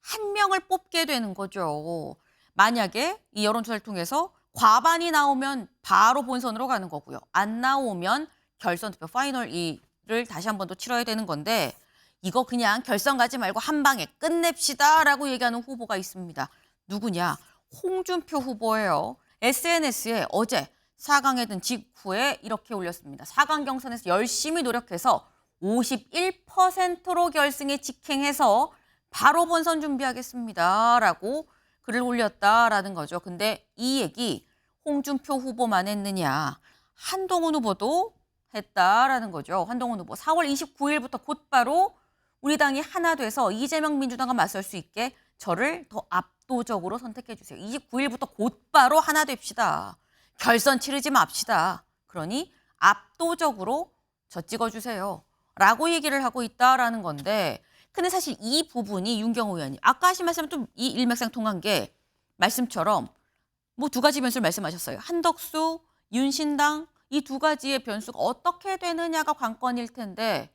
한 명을 뽑게 되는 거죠. 만약에 이 여론조사를 통해서 과반이 나오면 바로 본선으로 가는 거고요. 안 나오면 결선 투표 파이널 2를 다시 한 번 더 치러야 되는 건데 이거 그냥 결선 가지 말고 한 방에 끝냅시다라고 얘기하는 후보가 있습니다. 누구냐? 홍준표 후보예요. SNS에 어제 4강에 든 직후에 이렇게 올렸습니다. 4강 경선에서 열심히 노력해서 51%로 결승에 직행해서 바로 본선 준비하겠습니다라고 글을 올렸다라는 거죠. 근데 이 얘기 홍준표 후보만 했느냐? 한동훈 후보도 했다라는 거죠. 한동훈 후보 4월 29일부터 곧바로 우리 당이 하나 돼서 이재명 민주당과 맞설 수 있게 저를 더 압도적으로 선택해 주세요. 29일부터 곧바로 하나 됩시다. 결선 치르지 맙시다. 그러니 압도적으로 저 찍어주세요. 라고 얘기를 하고 있다라는 건데, 근데 사실 이 부분이 윤경호 의원님 아까 하신 말씀은 좀 이 일맥상통한 게 말씀처럼 뭐 두 가지 변수를 말씀하셨어요. 한덕수, 윤신당 이 두 가지의 변수가 어떻게 되느냐가 관건일 텐데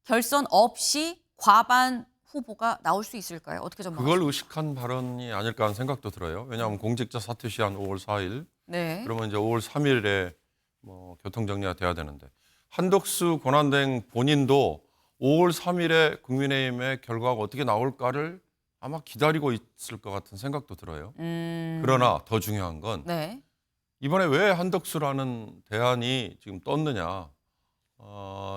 결선 없이 과반 후보가 나올 수 있을까요? 어떻게 전망하세요? 그걸 의식한 발언이 아닐까 하는 생각도 들어요. 왜냐하면 공직자 사퇴 시한 5월 4일, 네. 그러면 이제 5월 3일에 뭐 교통 정리가 돼야 되는데 한덕수 권한대행 본인도 5월 3일에 국민의힘의 결과가 어떻게 나올까를 아마 기다리고 있을 것 같은 생각도 들어요. 그러나 더 중요한 건 네. 이번에 왜 한덕수라는 대안이 지금 떴느냐.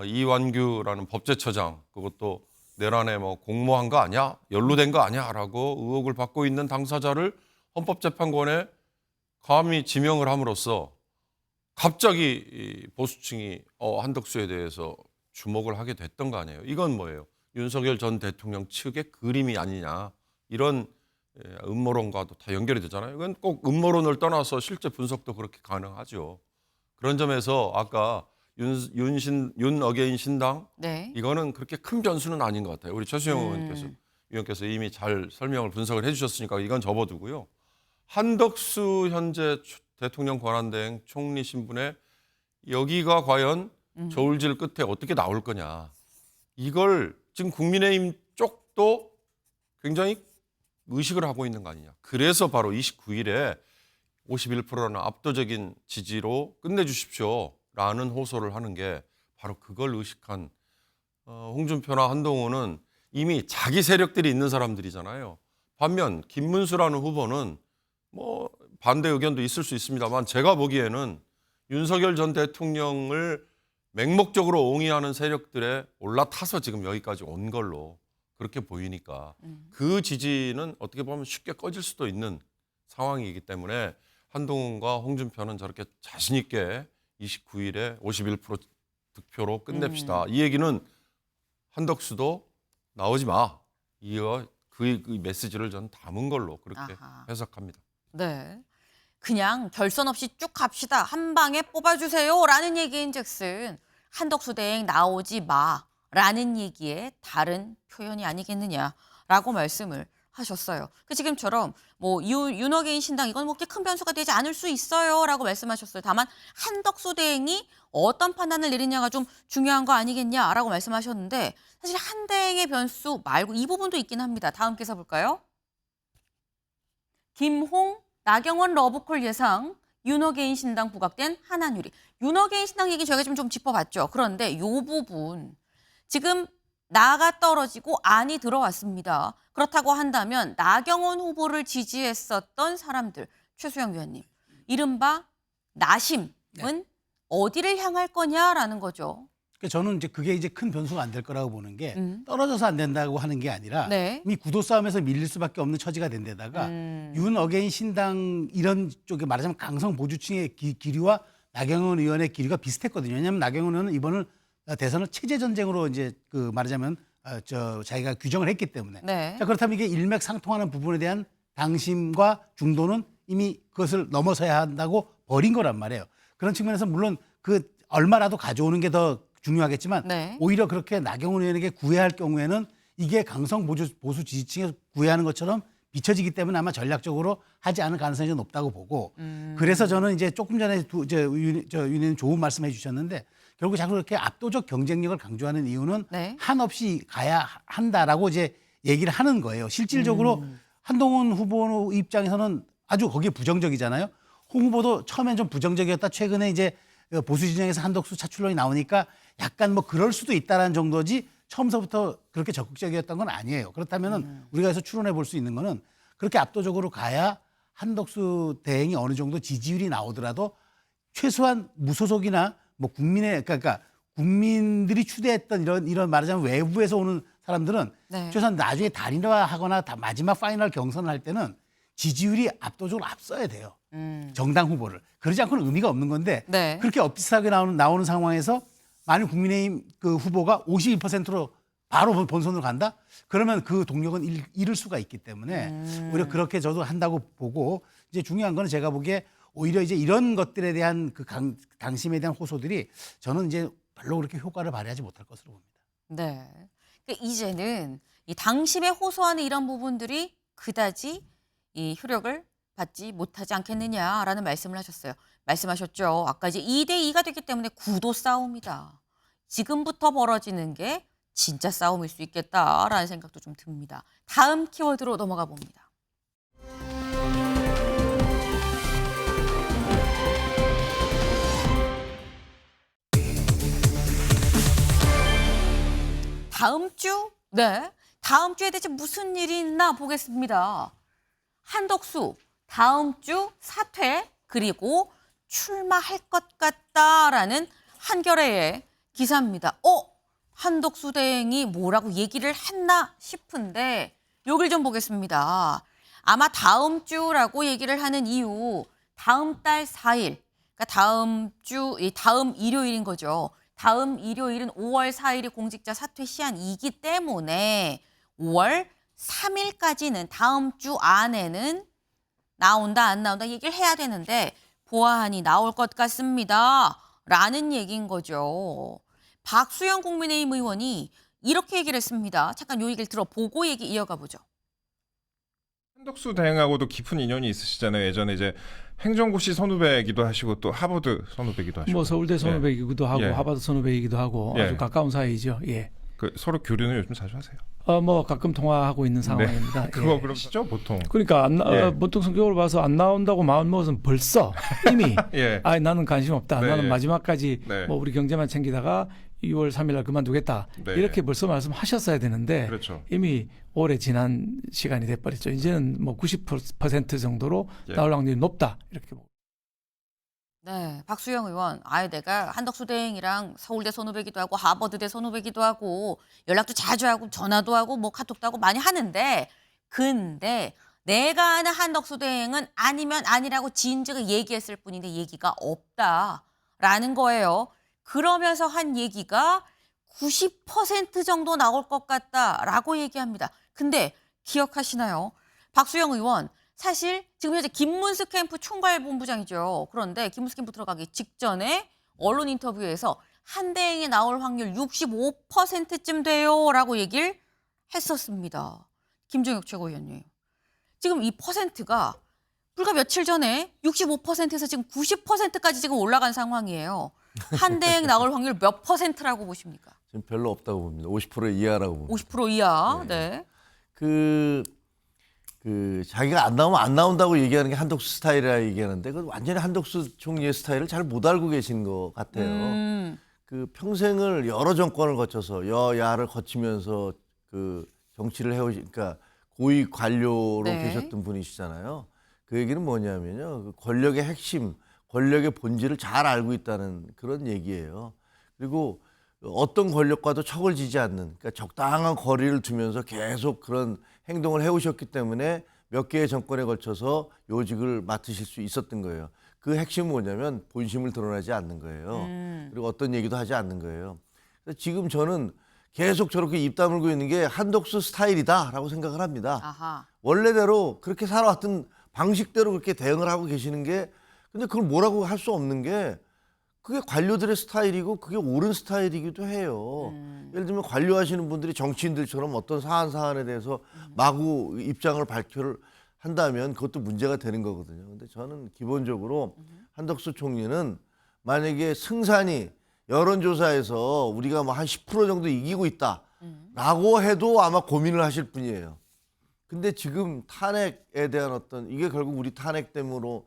이완규라는 법제처장, 그것도 내란에 뭐 공모한 거 아니야? 연루된 거 아니야?라고 의혹을 받고 있는 당사자를 헌법재판관에 감히 지명을 함으로써 갑자기 이 보수층이 한덕수에 대해서 주목을 하게 됐던 거 아니에요. 이건 뭐예요? 윤석열 전 대통령 측의 그림이 아니냐. 이런 음모론과도 다 연결이 되잖아요. 이건 꼭 음모론을 떠나서 실제 분석도 그렇게 가능하죠. 그런 점에서 아까 윤 어게인 신당 네. 이거는 그렇게 큰 변수는 아닌 것 같아요. 우리 최수영 의원께서 이미 잘 설명을 분석을 해주셨으니까 이건 접어두고요. 한덕수 현재 대통령 권한대행 총리 신분에 여기가 과연 저울질 끝에 어떻게 나올 거냐. 이걸 지금 국민의힘 쪽도 굉장히 의식을 하고 있는 거 아니냐. 그래서 바로 29일에 51%라는 압도적인 지지로 끝내주십시오라는 호소를 하는 게 바로 그걸 의식한 홍준표나 한동훈은 이미 자기 세력들이 있는 사람들이잖아요. 반면 김문수라는 후보는 뭐 반대 의견도 있을 수 있습니다만 제가 보기에는 윤석열 전 대통령을 맹목적으로 옹이하는 세력들에 올라타서 지금 여기까지 온 걸로 그렇게 보이니까 그 지지는 어떻게 보면 쉽게 꺼질 수도 있는 상황이기 때문에 한동훈과 홍준표는 저렇게 자신 있게 29일에 51% 득표로 끝냅시다. 이 얘기는 한덕수도 나오지 마. 그 메시지를 전 담은 걸로 그렇게 아하. 해석합니다. 네. 그냥 결선 없이 쭉 갑시다. 한 방에 뽑아주세요라는 얘기인즉슨 한덕수 대행 나오지 마라는 얘기의 다른 표현이 아니겠느냐라고 말씀을 하셨어요. 그 지금처럼 뭐 윤어게인 신당 이건 뭐 그렇게 큰 변수가 되지 않을 수 있어요라고 말씀하셨어요. 다만 한덕수 대행이 어떤 판단을 내리냐가 좀 중요한 거 아니겠냐라고 말씀하셨는데 사실 한 대행의 변수 말고 이 부분도 있긴 합니다. 다음 기사 볼까요? 김홍, 나경원 러브콜 예상, 윤어게인 신당 부각된 한한유리. 윤어게인 신당 얘기 저희가 좀 짚어봤죠. 그런데 이 부분 지금 나가 떨어지고 안이 들어왔습니다. 그렇다고 한다면 나경원 후보를 지지했었던 사람들, 최수영 위원님, 이른바 나심은 어디를 향할 거냐라는 거죠. 그러니까 저는 이제 그게 이제 큰 변수가 안 될 거라고 보는 게 떨어져서 안 된다고 하는 게 아니라 네. 이미 구도 싸움에서 밀릴 수밖에 없는 처지가 된 데다가 윤 어게인 신당 이런 쪽에 말하자면 강성 보주층의 기류와 나경원 의원의 기류가 비슷했거든요. 왜냐하면 나경원 의원은 이번을 대선을 체제 전쟁으로 이제 그 말하자면 자기가 규정을 했기 때문에 네. 자, 그렇다면 이게 일맥상통하는 부분에 대한 당심과 중도는 이미 그것을 넘어서야 한다고 버린 거란 말이에요. 그런 측면에서 물론 그 얼마라도 가져오는 게 더 중요하겠지만 네. 오히려 그렇게 나경원 의원에게 구애할 경우에는 이게 강성 보수 지지층에 구애하는 것처럼 비춰지기 때문에 아마 전략적으로 하지 않을 가능성이 좀 높다고 보고 그래서 저는 이제 조금 전에 윤 의원님 좋은 말씀해 주셨는데 결국 자꾸 그렇게 압도적 경쟁력을 강조하는 이유는 네. 한없이 가야 한다라고 이제 얘기를 하는 거예요. 실질적으로 한동훈 후보 입장에서는 아주 거기에 부정적이잖아요. 홍 후보도 처음엔 좀 부정적이었다. 최근에 이제 보수 진영에서 한덕수 차출론이 나오니까 약간 뭐 그럴 수도 있다라는 정도지 처음서부터 그렇게 적극적이었던 건 아니에요. 그렇다면은 우리가 여기서 추론해 볼 수 있는 거는 그렇게 압도적으로 가야 한덕수 대행이 어느 정도 지지율이 나오더라도 최소한 무소속이나 뭐 그러니까 국민들이 추대했던 이런 말하자면 외부에서 오는 사람들은 네. 최소한 나중에 단일화하거나 마지막 파이널 경선을 할 때는 지지율이 압도적으로 앞서야 돼요. 정당 후보를. 그러지 않고는 의미가 없는 건데 네. 그렇게 엇비슷하게 나오는 상황에서 만약 국민의힘 그 후보가 52%로 바로 본선으로 간다? 그러면 그 동력은 잃을 수가 있기 때문에 오히려 그렇게 저도 한다고 보고 이제 중요한 거는 제가 보기에 오히려 이제 이런 것들에 대한 그 당심에 대한 호소들이 저는 이제 별로 그렇게 효과를 발휘하지 못할 것으로 봅니다. 네. 그러니까 이제는 이 당심에 호소하는 이런 부분들이 그다지 이 효력을 받지 못하지 않겠느냐라는 말씀을 하셨어요. 말씀하셨죠. 아까 이제 2대2가 됐기 때문에 구도 싸움이다. 지금부터 벌어지는 게 진짜 싸움일 수 있겠다라는 생각도 좀 듭니다. 다음 키워드로 넘어가 봅니다. 다음 주? 네. 다음 주에 대체 무슨 일이 있나 보겠습니다. 한덕수 다음 주 사퇴 그리고 출마할 것 같다라는 한겨레의 기사입니다. 한덕수 대행이 뭐라고 얘기를 했나 싶은데 여길 좀 보겠습니다. 아마 다음 주라고 얘기를 하는 이유 다음 달 4일 그러니까 다음 일요일인 거죠. 다음 일요일은 5월 4일이 공직자 사퇴 시한이기 때문에 5월 3일까지는 다음 주 안에는 나온다 안 나온다 얘기를 해야 되는데 보아하니 나올 것 같습니다. 라는 얘기인 거죠. 박수영 국민의힘 의원이 이렇게 얘기를 했습니다. 잠깐 요 얘기를 들어보고 얘기 이어가 보죠. 한덕수 대행하고도 깊은 인연이 있으시잖아요. 예전에 이제 행정고시 선후배이기도 하시고 또 하버드 선후배이기도 하시고. 뭐 서울대 선후배이기도 하고 예. 하버드 선후배이기도 하고 예. 아주 가까운 사이죠. 예. 그 서로 교류는 요즘 자주 하세요. 뭐 가끔 통화하고 있는 상황입니다. 그거 예. 그러시죠 보통. 그러니까 예. 보통 성격을 봐서 안 나온다고 마음 먹어서는 벌써 이미 예. 나는 관심 없다. 네. 나는 마지막까지 네. 뭐 우리 경제만 챙기다가 2월 3일 날 그만두겠다. 네. 이렇게 벌써 말씀하셨어야 되는데 그렇죠. 이미 오래 지난 시간이 돼버렸죠. 이제는 뭐 90% 정도로 예. 나올 확률이 높다. 이렇게 보고. 네, 박수영 의원. 내가 한덕수 대행이랑 서울대 선후배기도 하고 하버드대 선후배기도 하고 연락도 자주 하고 전화도 하고 뭐 카톡도 하고 많이 하는데 근데 내가 아는 한덕수 대행은 아니면 아니라고 진즉에 얘기했을 뿐인데 얘기가 없다라는 거예요. 그러면서 한 얘기가 90% 정도 나올 것 같다라고 얘기합니다. 근데 기억하시나요? 박수영 의원 사실 지금 현재 김문수 캠프 총괄본부장이죠. 그런데 김문수 캠프 들어가기 직전에 언론 인터뷰에서 한대행이 나올 확률 65%쯤 돼요라고 얘기를 했었습니다. 김종혁 최고위원님. 지금 이 퍼센트가 불과 며칠 전에 65%에서 지금 90%까지 지금 올라간 상황이에요. 한대행 나올 확률 몇 %라고 보십니까? 지금 별로 없다고 봅니다. 50% 이하라고 봅니다. 50% 이하. 네. 그 자기가 안 나오면 안 나온다고 얘기하는 게 한덕수 스타일이라 얘기하는데 그 완전히 한덕수 총리의 스타일을 잘 못 알고 계신 것 같아요. 그 평생을 여러 정권을 거쳐서 여야를 거치면서 그 정치를 그러니까 고위 관료로 네. 계셨던 분이시잖아요. 그 얘기는 뭐냐면요. 그 권력의 핵심, 권력의 본질을 잘 알고 있다는 그런 얘기예요. 그리고 어떤 권력과도 척을 지지 않는 그러니까 적당한 거리를 두면서 계속 그런 행동을 해오셨기 때문에 몇 개의 정권에 걸쳐서 요직을 맡으실 수 있었던 거예요. 그 핵심은 뭐냐면 본심을 드러나지 않는 거예요. 그리고 어떤 얘기도 하지 않는 거예요. 그래서 지금 저는 계속 저렇게 입 다물고 있는 게 한덕수 스타일이다라고 생각을 합니다. 아하. 원래대로 그렇게 살아왔던 방식대로 그렇게 대응을 하고 계시는 게 근데 그걸 뭐라고 할 수 없는 게 그게 관료들의 스타일이고 그게 옳은 스타일이기도 해요. 예를 들면 관료하시는 분들이 정치인들처럼 어떤 사안에 대해서 마구 입장을 발표를 한다면 그것도 문제가 되는 거거든요. 근데 저는 기본적으로 한덕수 총리는 만약에 승산이 여론조사에서 우리가 뭐 한 10% 정도 이기고 있다라고 해도 아마 고민을 하실 분이에요. 근데 지금 탄핵에 대한 이게 결국 우리 탄핵 때문에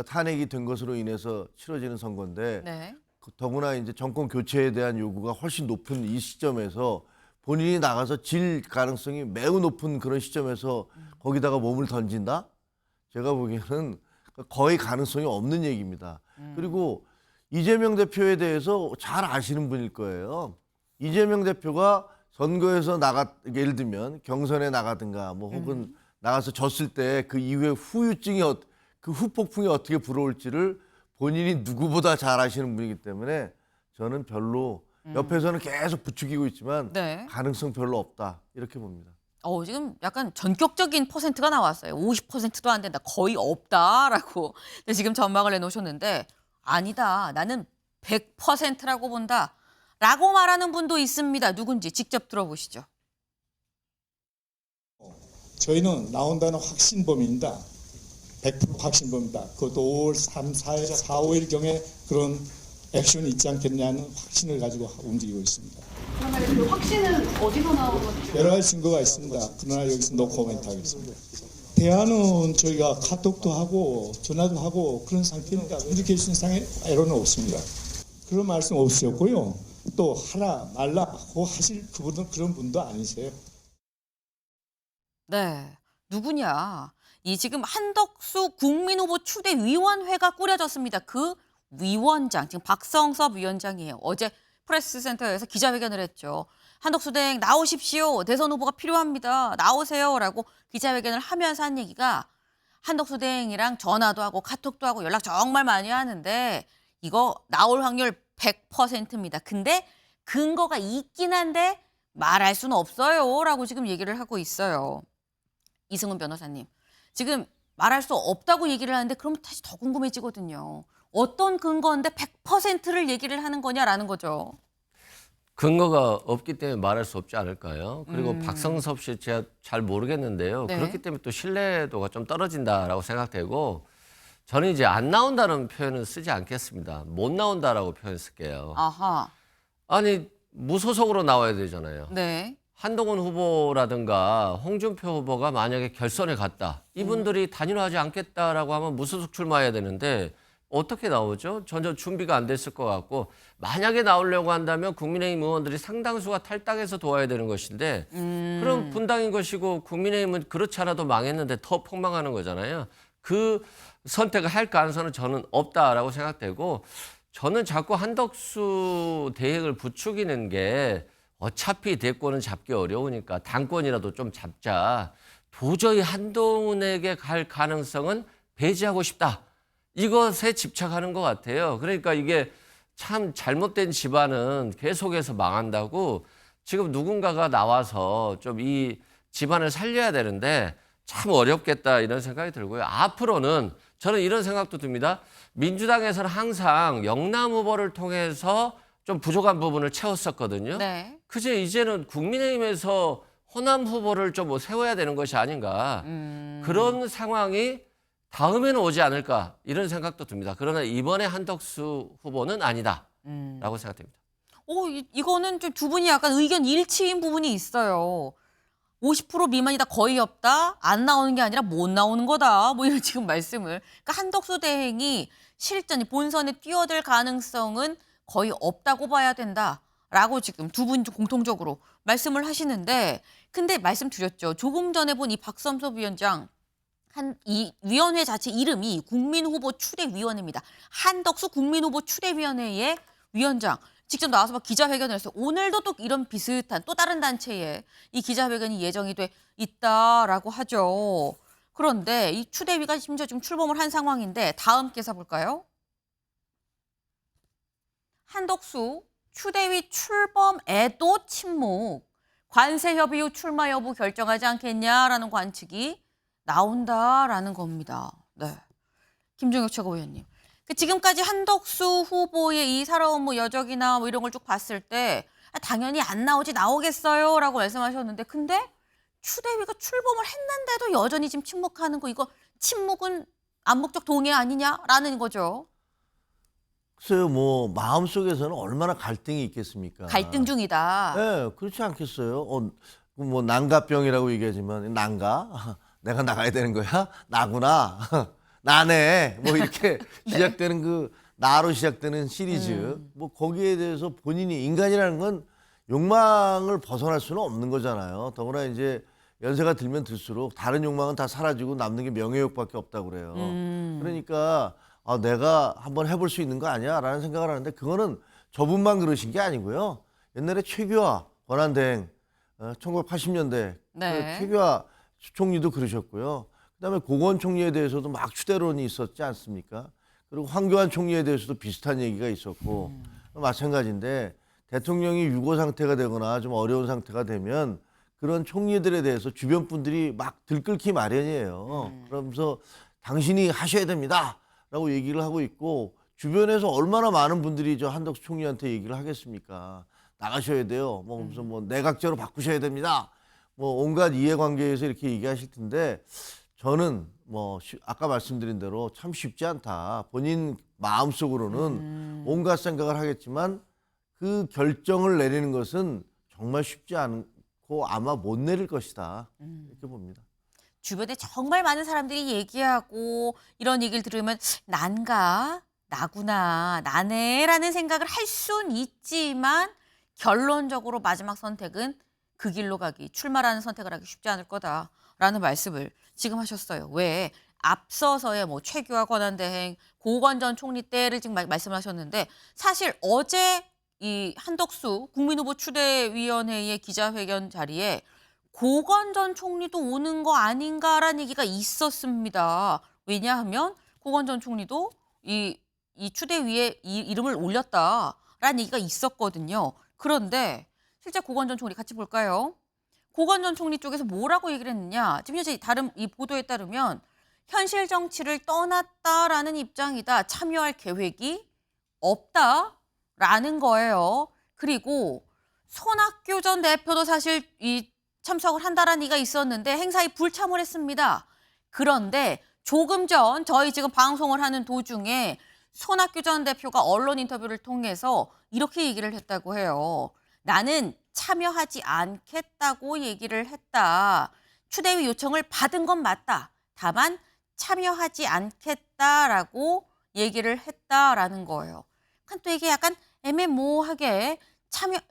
탄핵이 된 것으로 인해서 치러지는 선거인데 네. 더구나 이제 정권 교체에 대한 요구가 훨씬 높은 이 시점에서 본인이 나가서 질 가능성이 매우 높은 그런 시점에서 거기다가 몸을 던진다? 제가 보기에는 거의 가능성이 없는 얘기입니다. 그리고 이재명 대표에 대해서 잘 아시는 분일 거예요. 이재명 대표가 선거에서 예를 들면 경선에 나가든가 뭐 혹은 나가서 졌을 때 그 이후에 후유증이 그 후폭풍이 어떻게 불어올지를 본인이 누구보다 잘 아시는 분이기 때문에 저는 별로 옆에서는 계속 부추기고 있지만 네. 가능성 별로 없다 이렇게 봅니다. 지금 약간 전격적인 퍼센트가 나왔어요. 50%도 안 된다. 거의 없다라고 지금 전망을 내놓으셨는데 아니다. 나는 100%라고 본다. 라고 말하는 분도 있습니다. 누군지 직접 들어보시죠. 저희는 나온다는 확신범입니다. 100% 확신범입니다. 그것도 5월 3, 4, 5일경에 그런 액션이 있지 않겠냐는 확신을 가지고 움직이고 있습니다. 그러면 그 확신은 어디서 나오는 거죠? 여러 가지 증거가 있습니다. 그러나 여기서 노 코멘트 하겠습니다. 대화는 저희가 카톡도 하고 전화도 하고 그런 상태입니다. 커뮤니케이션 상의 에러는 없습니다. 그런 말씀 없으셨고요. 또 하라 말라고 하실 그분은 그런 분도 아니세요. 네. 누구냐? 이 지금 한덕수 국민후보 추대위원회가 꾸려졌습니다. 그 위원장, 지금 박성섭 위원장이에요. 어제 프레스센터에서 기자회견을 했죠. 한덕수 대행 나오십시오. 대선 후보가 필요합니다. 나오세요라고 기자회견을 하면서 한 얘기가 한덕수 대행이랑 전화도 하고 카톡도 하고 연락 정말 많이 하는데 이거 나올 확률 100%입니다. 근데 근거가 있긴 한데 말할 수는 없어요라고 지금 얘기를 하고 있어요. 이승훈 변호사님. 지금 말할 수 없다고 얘기를 하는데 그러면 다시 더 궁금해지거든요. 어떤 근거인데 100%를 얘기를 하는 거냐라는 거죠. 근거가 없기 때문에 말할 수 없지 않을까요? 그리고 박성섭 씨 제가 잘 모르겠는데요. 네. 그렇기 때문에 또 신뢰도가 좀 떨어진다라고 생각되고 저는 이제 안 나온다는 표현은 쓰지 않겠습니다. 못 나온다라고 표현 쓸게요. 아하. 아니 무소속으로 나와야 되잖아요. 네. 한동훈 후보라든가 홍준표 후보가 만약에 결선에 갔다. 이분들이 단일화하지 않겠다라고 하면 무소속 출마해야 되는데 어떻게 나오죠? 전혀 준비가 안 됐을 것 같고 만약에 나오려고 한다면 국민의힘 의원들이 상당수가 탈당해서 도와야 되는 것인데 그럼 분당인 것이고 국민의힘은 그렇지 않아도 망했는데 더 폭망하는 거잖아요. 그 선택을 할 가능성은 저는 없다라고 생각되고 저는 자꾸 한덕수 대행을 부추기는 게 어차피 대권은 잡기 어려우니까 당권이라도 좀 잡자. 도저히 한동훈에게 갈 가능성은 배제하고 싶다. 이것에 집착하는 것 같아요. 그러니까 이게 참 잘못된 집안은 계속해서 망한다고 지금 누군가가 나와서 좀 이 집안을 살려야 되는데 참 어렵겠다 이런 생각이 들고요. 앞으로는 저는 이런 생각도 듭니다. 민주당에서는 항상 영남 후보를 통해서 좀 부족한 부분을 채웠었거든요. 네. 그제 이제는 국민의힘에서 호남 후보를 좀 세워야 되는 것이 아닌가. 그런 상황이 다음에는 오지 않을까 이런 생각도 듭니다. 그러나 이번에 한덕수 후보는 아니다라고 생각됩니다. 이거는 좀 두 분이 약간 의견 일치인 부분이 있어요. 50% 미만이다 거의 없다. 안 나오는 게 아니라 못 나오는 거다. 뭐 이런 지금 말씀을. 그러니까 한덕수 대행이 실전이 본선에 뛰어들 가능성은 거의 없다고 봐야 된다라고 지금 두 분 공통적으로 말씀을 하시는데 근데 말씀드렸죠. 조금 전에 본 이 박성섭 위원장 이 위원회 자체 이름이 국민후보 추대위원회입니다. 한덕수 국민후보 추대위원회의 위원장 직접 나와서 막 기자회견을 했어요. 오늘도 또 이런 비슷한 또 다른 단체에 이 기자회견이 예정이 돼 있다라고 하죠. 그런데 이 추대위가 심지어 지금 출범을 한 상황인데 다음 기사 볼까요? 한덕수 추대위 출범에도 침묵. 관세 협의 후 출마 여부 결정하지 않겠냐라는 관측이 나온다라는 겁니다. 네, 김종혁 최고위원님. 지금까지 한덕수 후보의 이 살아온 뭐 여적이나 뭐 이런 걸 쭉 봤을 때 당연히 안 나오지 나오겠어요라고 말씀하셨는데 근데 추대위가 출범을 했는데도 여전히 지금 침묵하는 거 이거 침묵은 암묵적 동의 아니냐라는 거죠. 글쎄요, 뭐 마음속에서는 얼마나 갈등이 있겠습니까? 갈등 중이다. 네, 그렇지 않겠어요? 뭐 난가병이라고 얘기하지만 난가? 내가 나가야 되는 거야? 나구나. 나네. 뭐 이렇게 네. 시작되는 그 나로 시작되는 시리즈. 뭐 거기에 대해서 본인이 인간이라는 건 욕망을 벗어날 수는 없는 거잖아요. 더구나 이제 연세가 들면 들수록 다른 욕망은 다 사라지고 남는 게 명예욕밖에 없다고 그래요. 그러니까 아, 내가 한번 해볼 수 있는 거 아니야라는 생각을 하는데 그거는 저분만 그러신 게 아니고요. 옛날에 최규하 권한대행 1980년대 네. 최규하 총리도 그러셨고요. 그다음에 고건 총리에 대해서도 막 추대론이 있었지 않습니까? 그리고 황교안 총리에 대해서도 비슷한 얘기가 있었고 마찬가지인데 대통령이 유고 상태가 되거나 좀 어려운 상태가 되면 그런 총리들에 대해서 주변 분들이 막 들끓기 마련이에요. 그러면서 당신이 하셔야 됩니다라고 얘기를 하고 있고 주변에서 얼마나 많은 분들이 저 한덕수 총리한테 얘기를 하겠습니까? 나가셔야 돼요. 뭐 무슨 뭐 내각제로 바꾸셔야 됩니다. 뭐 온갖 이해관계에서 이렇게 얘기하실 텐데 저는 뭐 아까 말씀드린 대로 참 쉽지 않다. 본인 마음속으로는 온갖 생각을 하겠지만 그 결정을 내리는 것은 정말 쉽지 않고 아마 못 내릴 것이다. 이렇게 봅니다. 주변에 정말 많은 사람들이 얘기하고 이런 얘기를 들으면 난가? 나구나, 나네라는 생각을 할 수는 있지만 결론적으로 마지막 선택은 그 길로 가기, 출마라는 선택을 하기 쉽지 않을 거다라는 말씀을 지금 하셨어요. 왜? 앞서서의 뭐 최규하 권한대행, 고건 전 총리 때를 지금 말씀을 하셨는데 사실 어제 이 한덕수 국민후보 추대위원회의 기자회견 자리에 고건 전 총리도 오는 거 아닌가라는 얘기가 있었습니다. 왜냐하면 고건 전 총리도 이 추대위에 이름을 올렸다라는 얘기가 있었거든요. 그런데 실제 고건 전 총리 같이 볼까요? 고건 전 총리 쪽에서 뭐라고 얘기를 했느냐. 지금 현재 다른 이 보도에 따르면 현실 정치를 떠났다라는 입장이다. 참여할 계획이 없다라는 거예요. 그리고 손학규 전 대표도 사실 이 참석을 한다라는 얘기가 있었는데 행사에 불참을 했습니다. 그런데 조금 전 저희 지금 방송을 하는 도중에 손학규 전 대표가 언론 인터뷰를 통해서 이렇게 얘기를 했다고 해요. 나는 참여하지 않겠다고 얘기를 했다. 추대위 요청을 받은 건 맞다. 다만 참여하지 않겠다라고 얘기를 했다라는 거예요. 그러니까 또 이게 약간 애매모호하게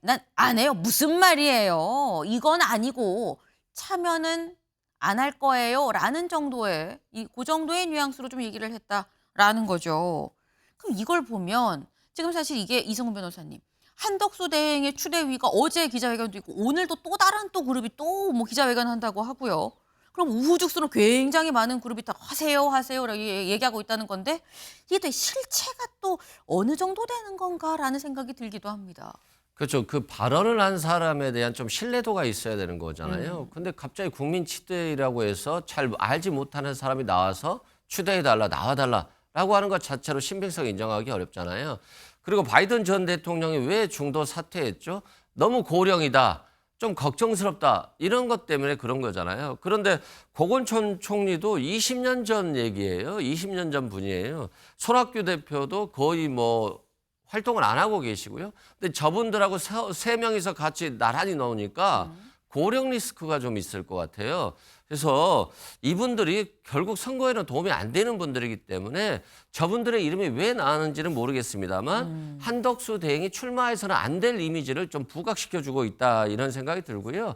난 안 해요. 무슨 말이에요. 이건 아니고 참여는 안 할 거예요. 라는 정도의 그 정도의 뉘앙스로 좀 얘기를 했다라는 거죠. 그럼 이걸 보면 지금 사실 이게 이성훈 변호사님 한덕수 대행의 추대위가 어제 기자회견도 있고 오늘도 또 다른 또 그룹이 또 뭐 기자회견 한다고 하고요. 그럼 우후죽순으로 굉장히 많은 그룹이 다 하세요라고 얘기하고 있다는 건데 이게 또 실체가 또 어느 정도 되는 건가라는 생각이 들기도 합니다. 그렇죠. 그 발언을 한 사람에 대한 좀 신뢰도가 있어야 되는 거잖아요. 근데 갑자기 국민 추대위라고 해서 잘 알지 못하는 사람이 나와서 추대해달라, 나와달라라고 하는 것 자체로 신빙성 인정하기 어렵잖아요. 그리고 바이든 전 대통령이 왜 중도 사퇴했죠? 너무 고령이다. 좀 걱정스럽다. 이런 것 때문에 그런 거잖아요. 그런데 고건천 총리도 20년 전 얘기예요. 20년 전 분이에요. 손학규 대표도 거의 뭐 활동을 안 하고 계시고요. 근데 저분들하고 세 명이서 같이 나란히 나오니까 고령 리스크가 좀 있을 것 같아요. 그래서 이분들이 결국 선거에는 도움이 안 되는 분들이기 때문에 저분들의 이름이 왜 나왔는지는 모르겠습니다만 한덕수 대행이 출마해서는 안 될 이미지를 좀 부각시켜주고 있다 이런 생각이 들고요.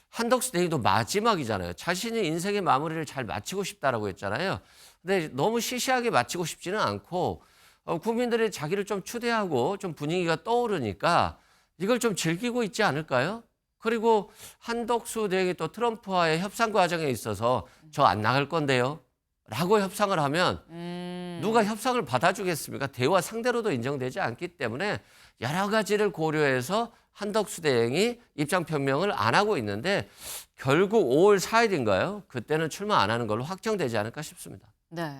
한덕수 대행도 마지막이잖아요. 자신이 인생의 마무리를 잘 마치고 싶다라고 했잖아요. 근데 너무 시시하게 마치고 싶지는 않고 국민들이 자기를 좀 추대하고 좀 분위기가 떠오르니까 이걸 좀 즐기고 있지 않을까요? 그리고 한덕수 대행이 또 트럼프와의 협상 과정에 있어서 저 안 나갈 건데요. 라고 협상을 하면 누가 협상을 받아주겠습니까? 대화 상대로도 인정되지 않기 때문에 여러 가지를 고려해서 한덕수 대행이 입장 표명을 안 하고 있는데 결국 5월 4일인가요? 그때는 출마 안 하는 걸로 확정되지 않을까 싶습니다. 네.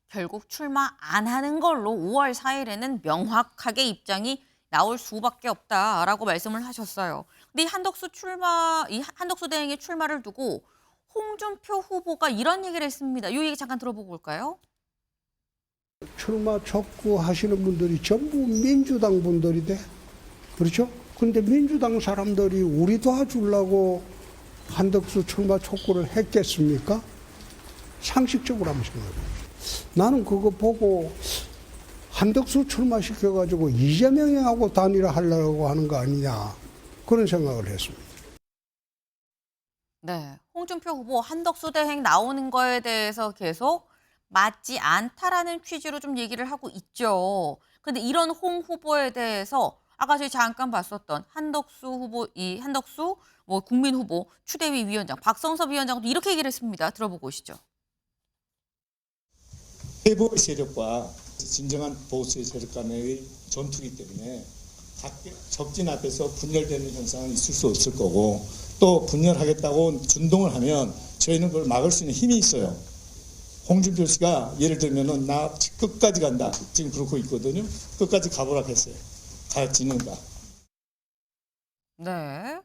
결국 출마 안 하는 걸로 5월 4일에는 명확하게 입장이 나올 수밖에 없다라고 말씀을 하셨어요. 근데 이 한덕수 대행의 출마를 두고 홍준표 후보가 이런 얘기를 했습니다. 이 얘기 잠깐 들어보고 올까요? 출마 촉구하시는 분들이 전부 민주당 분들인데, 그렇죠? 근데 민주당 사람들이 우리 도와주려고 한덕수 출마 촉구를 했겠습니까? 상식적으로 한번 생각해요. 나는 그거 보고 한덕수 출마시켜가지고 이재명하고 단일화하려고 하는 거 아니냐, 그런 생각을 했습니다. 네, 홍준표 후보 한덕수 대행 나오는 거에 대해서 계속 맞지 않다라는 취지로 좀 얘기를 하고 있죠. 근데 이런 홍 후보에 대해서 아까 저희 잠깐 봤었던 한덕수 뭐 국민 후보 추대위 위원장 박성섭 위원장도 이렇게 얘기를 했습니다. 들어보고 오시죠. 회보의 세력과 진정한 보수의 세력 간의 전투이기 때문에 각 적진 앞에서 분열되는 현상은 있을 수 없을 거고 또 분열하겠다고 준동을 하면 저희는 그걸 막을 수 있는 힘이 있어요. 홍준표 씨가 예를 들면은 나 끝까지 간다. 지금 그러고 있거든요. 끝까지 가보라고 했어요. 가지는가. 네.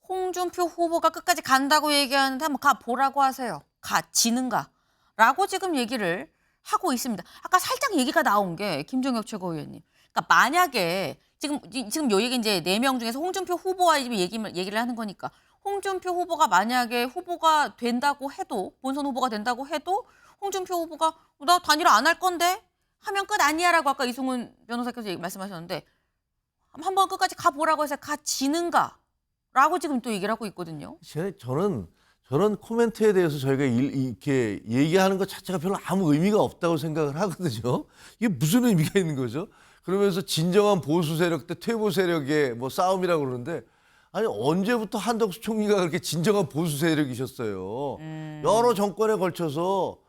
홍준표 후보가 끝까지 간다고 얘기하는데 한번 가보라고 하세요. 가지는가. 라고 지금 얘기를 하고 있습니다. 아까 살짝 얘기가 나온 게 김종혁 최고위원님. 그러니까 만약에 지금 요 얘기 이제 4명 중에서 홍준표 후보와 지금 얘기를 하는 거니까 홍준표 후보가 만약에 후보가 된다고 해도 본선 후보가 된다고 해도 홍준표 후보가 나 단일화 안 할 건데 하면 끝 아니야라고 아까 이승훈 변호사께서 말씀하셨는데 한번 끝까지 가보라고 해서 가지는가라고 지금 또 얘기를 하고 있거든요. 저는 코멘트에 대해서 저희가 이렇게 얘기하는 것 자체가 별로 아무 의미가 없다고 생각을 하거든요. 이게 무슨 의미가 있는 거죠? 그러면서 진정한 보수 세력 대 퇴보 세력의 뭐 싸움이라고 그러는데 아니 언제부터 한덕수 총리가 그렇게 진정한 보수 세력이셨어요. 여러 정권에 걸쳐서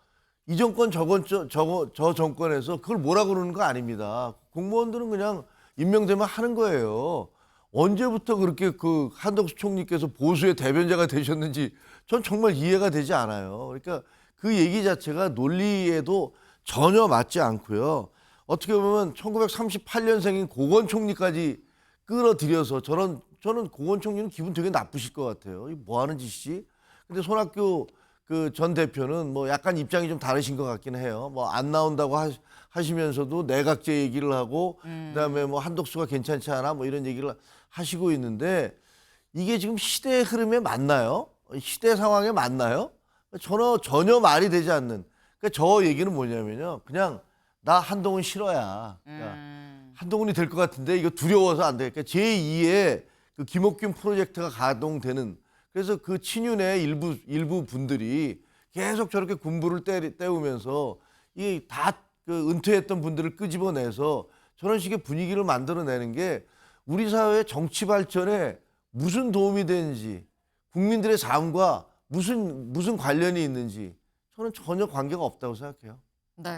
이 정권 저 정권에서 그걸 뭐라고 그러는 거 아닙니다. 공무원들은 그냥 임명되면 하는 거예요. 언제부터 그렇게 그 한덕수 총리께서 보수의 대변자가 되셨는지 전 정말 이해가 되지 않아요. 그러니까 그 얘기 자체가 논리에도 전혀 맞지 않고요. 어떻게 보면 1938년생인 고건 총리까지 끌어들여서 저는 고건 총리는 기분 되게 나쁘실 것 같아요. 뭐 하는 짓이지? 근데 손학규 그 전 대표는 뭐 약간 입장이 좀 다르신 것 같긴 해요. 뭐 안 나온다고 하시면서도 내각제 얘기를 하고 그다음에 뭐 한덕수가 괜찮지 않아 뭐 이런 얘기를 하시고 있는데 이게 지금 시대의 흐름에 맞나요? 시대 상황에 맞나요? 전혀 말이 되지 않는. 그러니까 저 얘기는 뭐냐면요. 그냥 나 한동훈 싫어야. 그러니까 한동훈이 될 것 같은데 이거 두려워서 안 돼. 그러니까 제2의 그 김옥균 프로젝트가 가동되는. 그래서 그 친윤의 일부 분들이 계속 저렇게 군부를 때우면서 이 다 그 은퇴했던 분들을 끄집어내서 저런 식의 분위기를 만들어내는 게 우리 사회의 정치 발전에 무슨 도움이 되는지 국민들의 삶과 무슨 관련이 있는지 저는 전혀 관계가 없다고 생각해요. 네.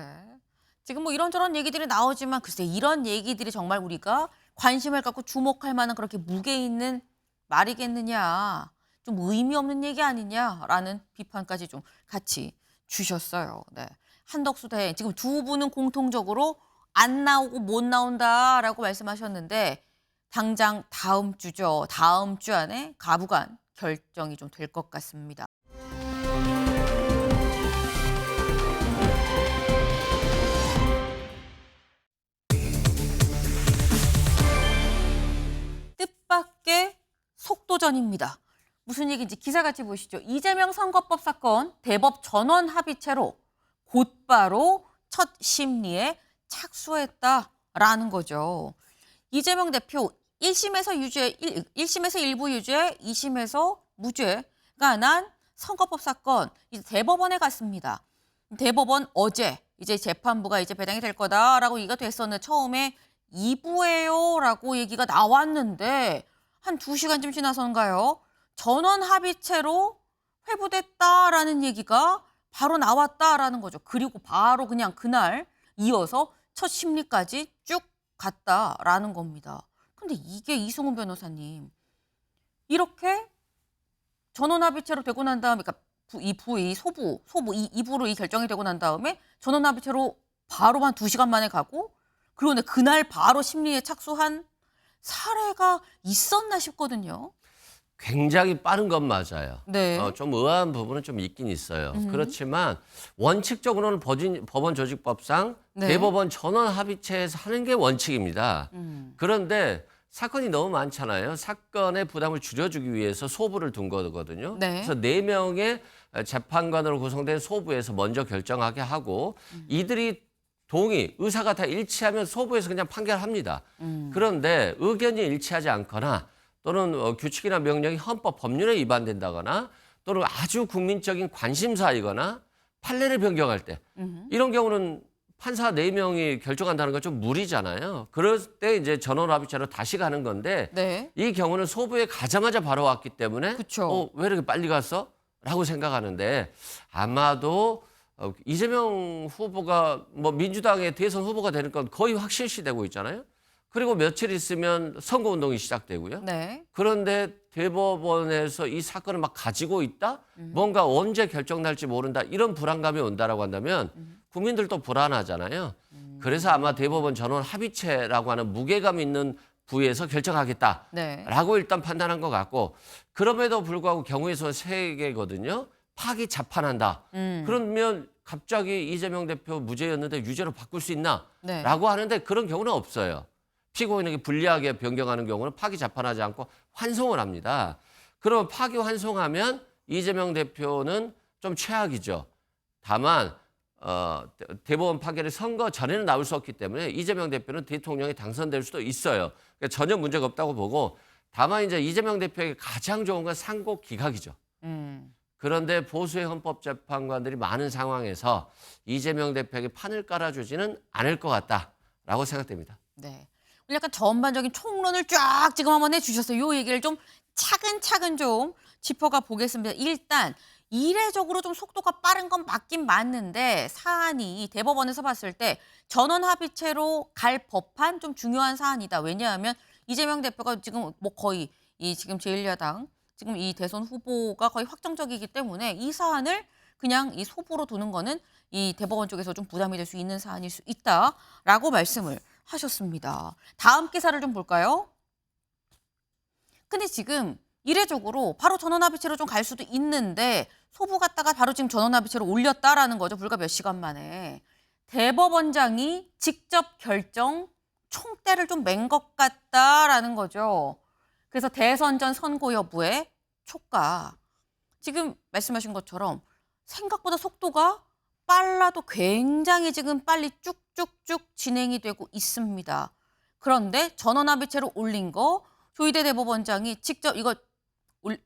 지금 뭐 이런저런 얘기들이 나오지만 글쎄 이런 얘기들이 정말 우리가 관심을 갖고 주목할 만한 그렇게 무게 있는 말이겠느냐. 좀 의미 없는 얘기 아니냐라는 비판까지 좀 같이 주셨어요. 네. 한덕수 대행 지금 두 분은 공통적으로 안 나오고 못 나온다라고 말씀하셨는데 당장 다음 주죠. 다음 주 안에 가부간 결정이 좀 될 것 같습니다. 뜻밖의 속도전입니다. 무슨 얘기인지 기사같이 보시죠. 이재명 선거법 사건 대법 전원 합의체로 곧바로 첫 심리에 착수했다라는 거죠. 이재명 대표 1심에서 일부 유죄, 2심에서 무죄가 난 선거법 사건 이제 대법원에 갔습니다. 대법원 어제 이제 재판부가 이제 배당이 될 거다라고 얘기가 됐었는데 처음에 2부예요라고 얘기가 나왔는데 한 2시간쯤 지나서인가요? 전원 합의체로 회부됐다라는 얘기가 바로 나왔다라는 거죠. 그리고 바로 그냥 그날 이어서 첫 심리까지 쭉 갔다라는 겁니다. 근데 이게 이승훈 변호사님 이렇게 전원 합의체로 되고 난 다음에 그러니까 소부 2부로 이 결정이 되고 난 다음에 전원 합의체로 바로 한 2시간 만에 가고 그런데 그날 바로 심리에 착수한 사례가 있었나 싶거든요. 굉장히 빠른 건 맞아요. 네. 좀 의아한 부분은 좀 있긴 있어요. 그렇지만 원칙적으로는 법원 조직법상 네. 대법원 전원 합의체에서 하는 게 원칙입니다. 그런데 사건이 너무 많잖아요. 사건의 부담을 줄여주기 위해서 소부를 둔 거거든요. 네. 그래서 4명의 재판관으로 구성된 소부에서 먼저 결정하게 하고 이들이 의사가 다 일치하면 소부에서 그냥 판결합니다. 그런데 의견이 일치하지 않거나 또는 규칙이나 명령이 헌법 법률에 위반된다거나 또는 아주 국민적인 관심사이거나 판례를 변경할 때 이런 경우는 판사 4명이 결정한다는 건 좀 무리잖아요. 그럴 때 이제 전원합의체로 다시 가는 건데 네. 이 경우는 소부에 가자마자 바로 왔기 때문에 그쵸. 왜 이렇게 빨리 갔어? 라고 생각하는데 아마도 이재명 후보가 뭐 민주당의 대선 후보가 되는 건 거의 확실시되고 있잖아요. 그리고 며칠 있으면 선거운동이 시작되고요. 네. 그런데 대법원에서 이 사건을 막 가지고 있다? 뭔가 언제 결정날지 모른다. 이런 불안감이 온다라고 한다면 국민들도 불안하잖아요. 그래서 아마 대법원 전원 합의체라고 하는 무게감 있는 부에서 결정하겠다라고 네. 일단 판단한 것 같고 그럼에도 불구하고 경우의 수는 3개거든요. 파기 자판한다. 그러면 갑자기 이재명 대표 무죄였는데 유죄로 바꿀 수 있나? 네. 라고 하는데 그런 경우는 없어요. 피고인에게 불리하게 변경하는 경우는 파기 자판하지 않고 환송을 합니다. 그러면 파기 환송하면 이재명 대표는 좀 최악이죠. 다만 대법원 판결이 선거 전에는 나올 수 없기 때문에 이재명 대표는 대통령이 당선될 수도 있어요. 그러니까 전혀 문제가 없다고 보고 다만 이제 이재명 대표에게 가장 좋은 건 상고 기각이죠. 그런데 보수의 헌법재판관들이 많은 상황에서 이재명 대표에게 판을 깔아주지는 않을 것 같다라고 생각됩니다. 네. 약간 전반적인 총론을 쫙 지금 한번 해주셨어요. 이 얘기를 좀 차근차근 좀 짚어가 보겠습니다. 일단 이례적으로 좀 속도가 빠른 건 맞긴 맞는데 사안이 대법원에서 봤을 때 전원 합의체로 갈 법한 좀 중요한 사안이다. 왜냐하면 이재명 대표가 지금 뭐 거의 이 지금 제1야당 지금 이 대선 후보가 거의 확정적이기 때문에 이 사안을 그냥 이 소부로 두는 거는 이 대법원 쪽에서 좀 부담이 될 수 있는 사안일 수 있다라고 말씀을 하셨습니다. 다음 기사를 좀 볼까요? 근데 지금 이례적으로 바로 전원합의체로 좀 갈 수도 있는데 소부 갔다가 바로 지금 전원합의체로 올렸다라는 거죠. 불과 몇 시간 만에. 대법원장이 직접 결정 총대를 좀 맨 것 같다라는 거죠. 그래서 대선 전 선고 여부에 촉각. 지금 말씀하신 것처럼 생각보다 속도가 빨라도 굉장히 지금 빨리 쭉쭉쭉 진행이 되고 있습니다. 그런데 전원합의체로 올린 거 조희대 대법원장이 직접 이거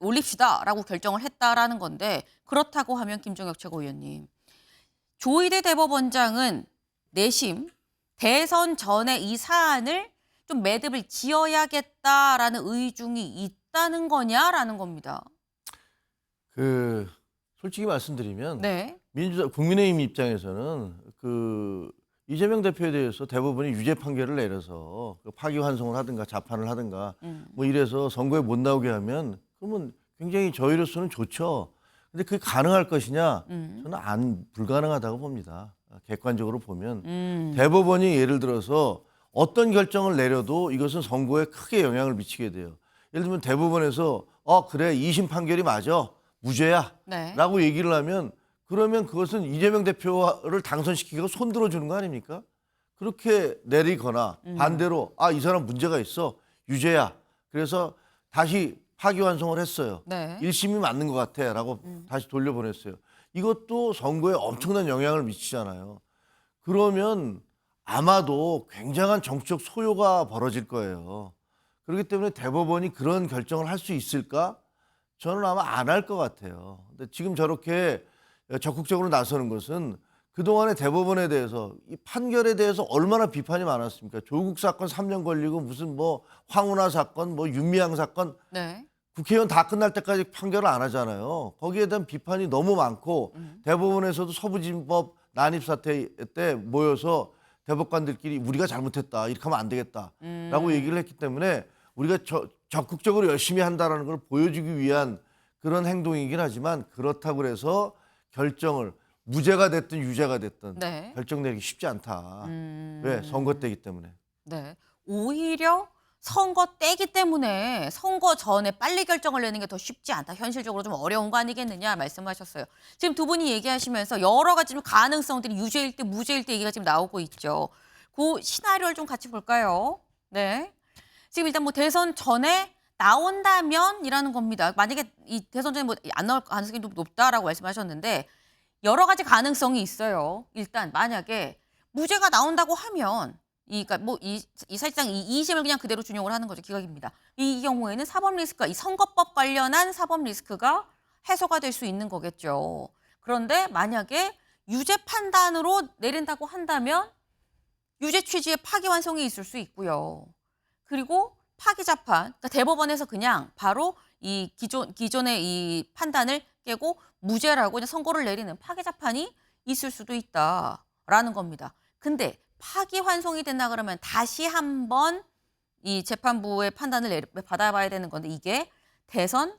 올립시다라고 결정을 했다라는 건데 그렇다고 하면 김종혁 최고위원님. 조희대 대법원장은 내심 대선 전에 이 사안을 좀 매듭을 지어야겠다라는 의중이 있다는 거냐라는 겁니다. 솔직히 말씀드리면 네. 국민의힘 입장에서는 이재명 대표에 대해서 대법원이 유죄 판결을 내려서 파기환송을 하든가 자판을 하든가 뭐 이래서 선거에 못 나오게 하면 그러면 굉장히 저희로서는 좋죠. 근데 그게 가능할 것이냐? 저는 불가능하다고 봅니다. 객관적으로 보면 대법원이 예를 들어서 어떤 결정을 내려도 이것은 선거에 크게 영향을 미치게 돼요. 예를 들면 대법원에서 그래 2심 판결이 맞아 무죄야 네. 라고 얘기를 하면 그러면 그것은 이재명 대표를 당선시키고 손들어 주는 거 아닙니까? 그렇게 내리거나 반대로 이 사람 문제가 있어 유죄야. 그래서 다시 파기환송을 했어요. 네. 1심이 맞는 것 같아 라고 다시 돌려보냈어요. 이것도 선거에 엄청난 영향을 미치잖아요. 그러면 아마도 굉장한 정치적 소요가 벌어질 거예요. 그렇기 때문에 대법원이 그런 결정을 할 수 있을까? 저는 아마 안 할 것 같아요. 근데 지금 저렇게 적극적으로 나서는 것은 그동안의 대법원에 대해서 이 판결에 대해서 얼마나 비판이 많았습니까? 조국 사건 3년 걸리고 무슨 뭐 황운하 사건, 뭐 윤미향 사건 네. 국회의원 다 끝날 때까지 판결을 안 하잖아요. 거기에 대한 비판이 너무 많고 대법원에서도 서부진법 난입 사태 때 모여서 대법관들끼리 우리가 잘못했다. 이렇게 하면 안 되겠다라고 얘기를 했기 때문에 우리가 적극적으로 열심히 한다라는 걸 보여주기 위한 그런 행동이긴 하지만 그렇다고 해서 결정을 무죄가 됐든 유죄가 됐든 네. 결정 내리기 쉽지 않다. 왜? 선거 때기 때문에. 네. 오히려 선거 때기 때문에 선거 전에 빨리 결정을 내는 게 더 쉽지 않다. 현실적으로 좀 어려운 거 아니겠느냐 말씀하셨어요. 지금 두 분이 얘기하시면서 여러 가지 좀 가능성들이 유죄일 때 무죄일 때 얘기가 지금 나오고 있죠. 그 시나리오를 좀 같이 볼까요? 네. 지금 일단 뭐 대선 전에 나온다면이라는 겁니다. 만약에 이 대선 전에 뭐 안 나올 가능성이 좀 높다라고 말씀하셨는데 여러 가지 가능성이 있어요. 일단 만약에 무죄가 나온다고 하면 그러니까 뭐 이 사실상 이 2심을 그냥 그대로 준용을 하는 거죠. 기각입니다. 이 경우에는 사법 리스크가 이 선거법 관련한 사법 리스크가 해소가 될 수 있는 거겠죠. 그런데 만약에 유죄 판단으로 내린다고 한다면 유죄 취지의 파기환송이 있을 수 있고요. 그리고 파기자판, 그러니까 대법원에서 그냥 바로 이 기존의 이 판단을 깨고 무죄라고 그냥 선고를 내리는 파기자판이 있을 수도 있다라는 겁니다. 근데 파기환송이 된다 그러면 다시 한번 이 재판부의 판단을 받아봐야 되는 건데 이게 대선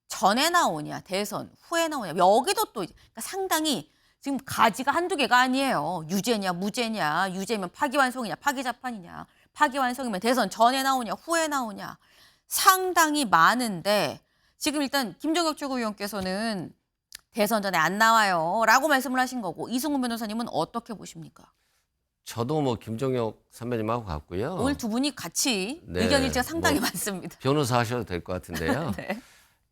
전에 나오냐, 대선 후에 나오냐. 여기도 또 그러니까 상당히 지금 가지가 한두 개가 아니에요. 유죄냐, 무죄냐, 유죄면 파기환송이냐, 파기자판이냐, 파기환송이면 대선 전에 나오냐, 후에 나오냐. 상당히 많은데 지금 일단 김정혁 최고위원께서는 대선 전에 안 나와요 라고 말씀을 하신 거고 이승훈 변호사님은 어떻게 보십니까? 저도 뭐 김종혁 선배님하고 같고요. 오늘 두 분이 같이 네, 의견 일치가 상당히 뭐 많습니다. 변호사 하셔도 될 것 같은데요. 네.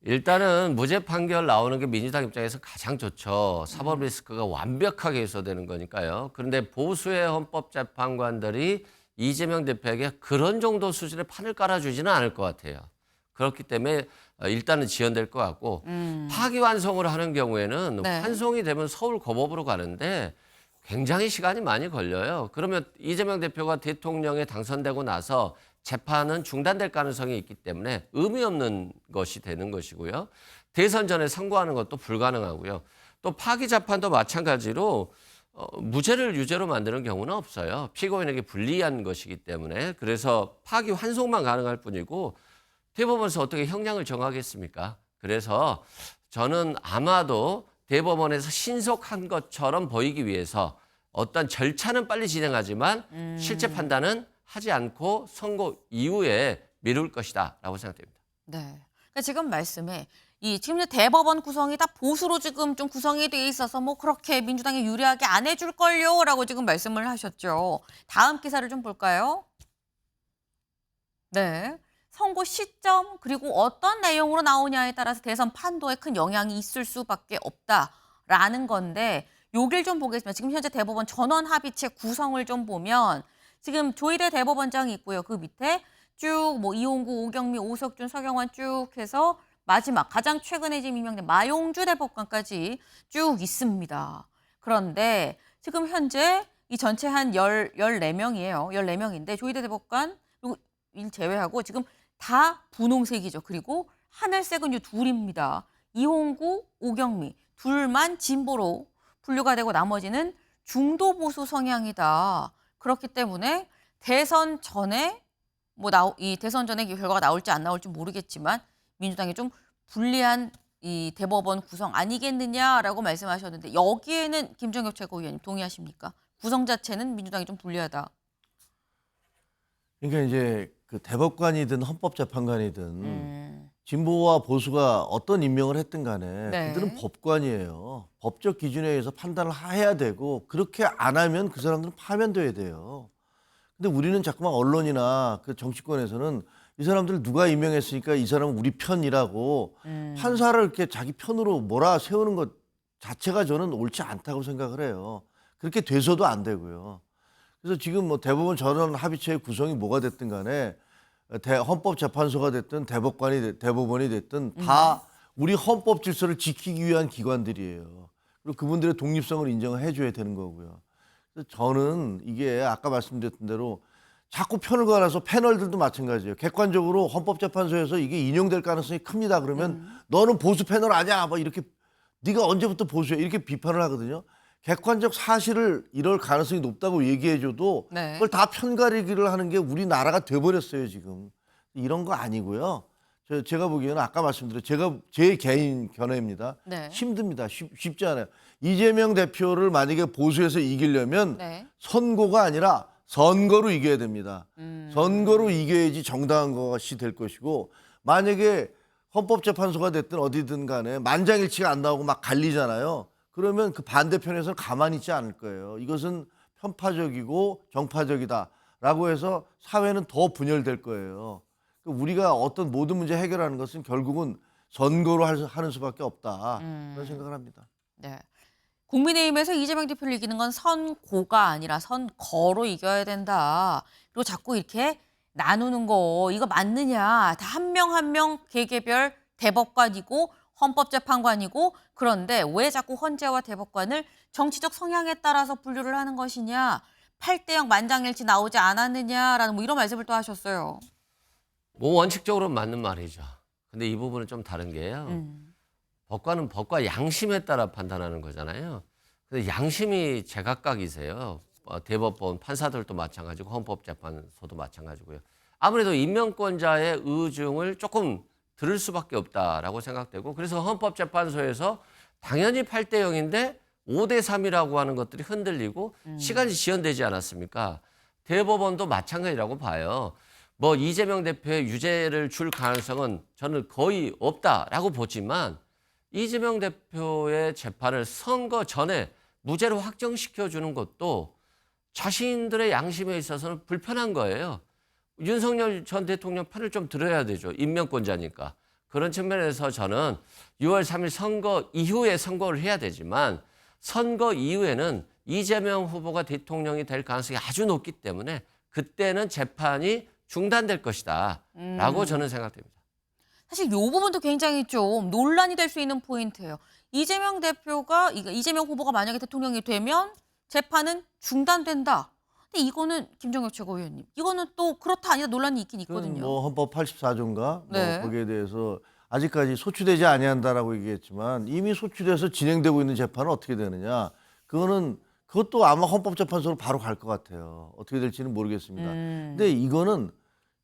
일단은 무죄 판결 나오는 게 민주당 입장에서 가장 좋죠. 사법 리스크가 완벽하게 해소되는 거니까요. 그런데 보수의 헌법재판관들이 이재명 대표에게 그런 정도 수준의 판을 깔아주지는 않을 것 같아요. 그렇기 때문에 일단은 지연될 것 같고 파기환송을 하는 경우에는 네. 환송이 되면 서울 고법으로 가는데 굉장히 시간이 많이 걸려요. 그러면 이재명 대표가 대통령에 당선되고 나서 재판은 중단될 가능성이 있기 때문에 의미 없는 것이 되는 것이고요. 대선 전에 선고하는 것도 불가능하고요. 또 파기재판도 마찬가지로 무죄를 유죄로 만드는 경우는 없어요. 피고인에게 불리한 것이기 때문에. 그래서 파기환송만 가능할 뿐이고 대법원에서 어떻게 형량을 정하겠습니까? 그래서 저는 아마도 대법원에서 신속한 것처럼 보이기 위해서 어떤 절차는 빨리 진행하지만 실제 판단은 하지 않고 선고 이후에 미룰 것이다라고 생각됩니다. 네. 그러니까 지금 말씀에 지금 대법원 구성이 다 보수로 지금 좀 구성이 돼 있어서 뭐 그렇게 민주당이 유리하게 안 해줄 걸요라고 지금 말씀을 하셨죠. 다음 기사를 좀 볼까요? 네. 선고 시점 그리고 어떤 내용으로 나오냐에 따라서 대선 판도에 큰 영향이 있을 수밖에 없다라는 건데 여길 좀 보겠습니다. 지금 현재 대법원 전원 합의체 구성을 좀 보면 지금 조희대 대법원장이 있고요. 그 밑에 쭉 뭐 이홍구, 오경미, 오석준, 서경환 쭉 해서 마지막 가장 최근에 지금 임명된 마용주 대법관까지 쭉 있습니다. 그런데 지금 현재 이 전체 한 14명이에요. 14명인데 조희대 대법관 일 제외하고 지금 다 분홍색이죠. 그리고 하늘색은 이 둘입니다. 이홍구, 오경미 둘만 진보로 분류가 되고 나머지는 중도 보수 성향이다. 그렇기 때문에 대선 전에 이 대선 전에 결과가 나올지 안 나올지 모르겠지만 민주당이 좀 불리한 이 대법원 구성 아니겠느냐라고 말씀하셨는데 여기에는 김정혁 최고위원님 동의하십니까? 구성 자체는 민주당이 좀 불리하다. 그러니까 이제 그 대법관이든 헌법재판관이든 진보와 보수가 어떤 임명을 했든 간에 네. 그들은 법관이에요. 법적 기준에 의해서 판단을 해야 되고 그렇게 안 하면 그 사람들은 파면돼야 돼요. 근데 우리는 자꾸만 언론이나 그 정치권에서는 이 사람들 누가 임명했으니까 이 사람은 우리 편이라고 판사를 이렇게 자기 편으로 몰아세우는 것 자체가 저는 옳지 않다고 생각을 해요. 그렇게 돼서도 안 되고요. 그래서 지금 뭐 대법원 전원 합의체의 구성이 뭐가 됐든 간에 헌법재판소가 됐든 대법원이 됐든 다 우리 헌법 질서를 지키기 위한 기관들이에요. 그리고 그분들의 독립성을 인정을 해줘야 되는 거고요. 그래서 저는 이게 아까 말씀드렸던 대로 자꾸 편을 갈아서 패널들도 마찬가지예요. 객관적으로 헌법재판소에서 이게 인용될 가능성이 큽니다. 그러면 너는 보수 패널 아니야? 뭐 이렇게 네가 언제부터 보수야? 이렇게 비판을 하거든요. 객관적 사실을 이럴 가능성이 높다고 얘기해줘도 네. 그걸 다 편가르기를 하는 게 우리나라가 돼버렸어요 지금. 이런 거 아니고요. 제가 보기에는 아까 말씀드린 제 개인 견해입니다. 네. 힘듭니다. 쉽지 않아요. 이재명 대표를 만약에 보수에서 이기려면 네. 선고가 아니라 선거로 이겨야 됩니다. 선거로 이겨야지 정당한 것이 될 것이고 만약에 헌법재판소가 됐든 어디든 간에 만장일치가 안 나오고 막 갈리잖아요. 그러면 그 반대편에서는 가만히 있지 않을 거예요. 이것은 편파적이고 정파적이다라고 해서 사회는 더 분열될 거예요. 우리가 어떤 모든 문제 해결하는 것은 결국은 선거로 하는 수밖에 없다. 그런 생각을 합니다. 네. 국민의힘에서 이재명 대표를 이기는 건 선고가 아니라 선거로 이겨야 된다. 그리고 자꾸 이렇게 나누는 거 이거 맞느냐. 다 한 명 한 명 개개별 대법관이고 헌법재판관이고 그런데 왜 자꾸 헌재와 대법관을 정치적 성향에 따라서 분류를 하는 것이냐. 8대0 만장일치 나오지 않았느냐라는 뭐 이런 말씀을 또 하셨어요. 뭐 원칙적으로 맞는 말이죠. 근데 이 부분은 좀 다른 게요. 법관은 법과 양심에 따라 판단하는 거잖아요. 근데 양심이 제각각이세요. 대법원 판사들도 마찬가지고 헌법재판소도 마찬가지고요. 아무래도 임명권자의 의중을 조금 들을 수밖에 없다라고 생각되고 그래서 헌법재판소에서 당연히 8대0인데 5대3이라고 하는 것들이 흔들리고 시간이 지연되지 않았습니까? 대법원도 마찬가지라고 봐요. 뭐 이재명 대표의 유죄를 줄 가능성은 저는 거의 없다라고 보지만 이재명 대표의 재판을 선거 전에 무죄로 확정시켜주는 것도 자신들의 양심에 있어서는 불편한 거예요. 윤석열 전 대통령 편을 좀 들어야 되죠. 임명권자니까. 그런 측면에서 저는 6월 3일 선거 이후에 선거를 해야 되지만 선거 이후에는 이재명 후보가 대통령이 될 가능성이 아주 높기 때문에 그때는 재판이 중단될 것이다 라고 저는 생각됩니다. 사실 이 부분도 굉장히 좀 논란이 될 수 있는 포인트예요. 이재명 후보가 만약에 대통령이 되면 재판은 중단된다. 근데 이거는 김정혁 최고위원님, 이거는 또 그렇다 아니다 논란이 있긴 있거든요. 뭐 헌법 84조인가 네. 뭐 거기에 대해서 아직까지 소추되지 아니한다라고 얘기했지만 이미 소추돼서 진행되고 있는 재판은 어떻게 되느냐? 그것도 아마 헌법재판소로 바로 갈 것 같아요. 어떻게 될지는 모르겠습니다. 근데 이거는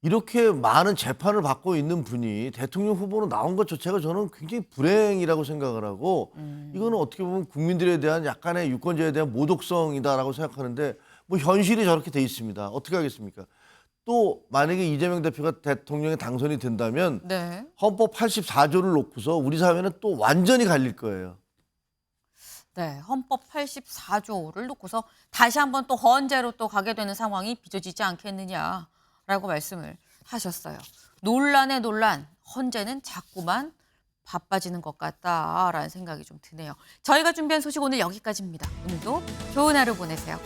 이렇게 많은 재판을 받고 있는 분이 대통령 후보로 나온 것 자체가 저는 굉장히 불행이라고 생각을 하고 이거는 어떻게 보면 국민들에 대한 약간의 유권자에 대한 모독성이다라고 생각하는데 뭐 현실이 저렇게 돼 있습니다. 어떻게 하겠습니까? 또 만약에 이재명 대표가 대통령에 당선이 된다면 네. 헌법 84조를 놓고서 우리 사회는 또 완전히 갈릴 거예요. 네, 헌법 84조를 놓고서 다시 한번 또 헌재로 또 가게 되는 상황이 빚어지지 않겠느냐라고 말씀을 하셨어요. 논란의 논란, 헌재는 자꾸만 바빠지는 것 같다라는 생각이 좀 드네요. 저희가 준비한 소식 오늘 여기까지입니다. 오늘도 좋은 하루 보내세요.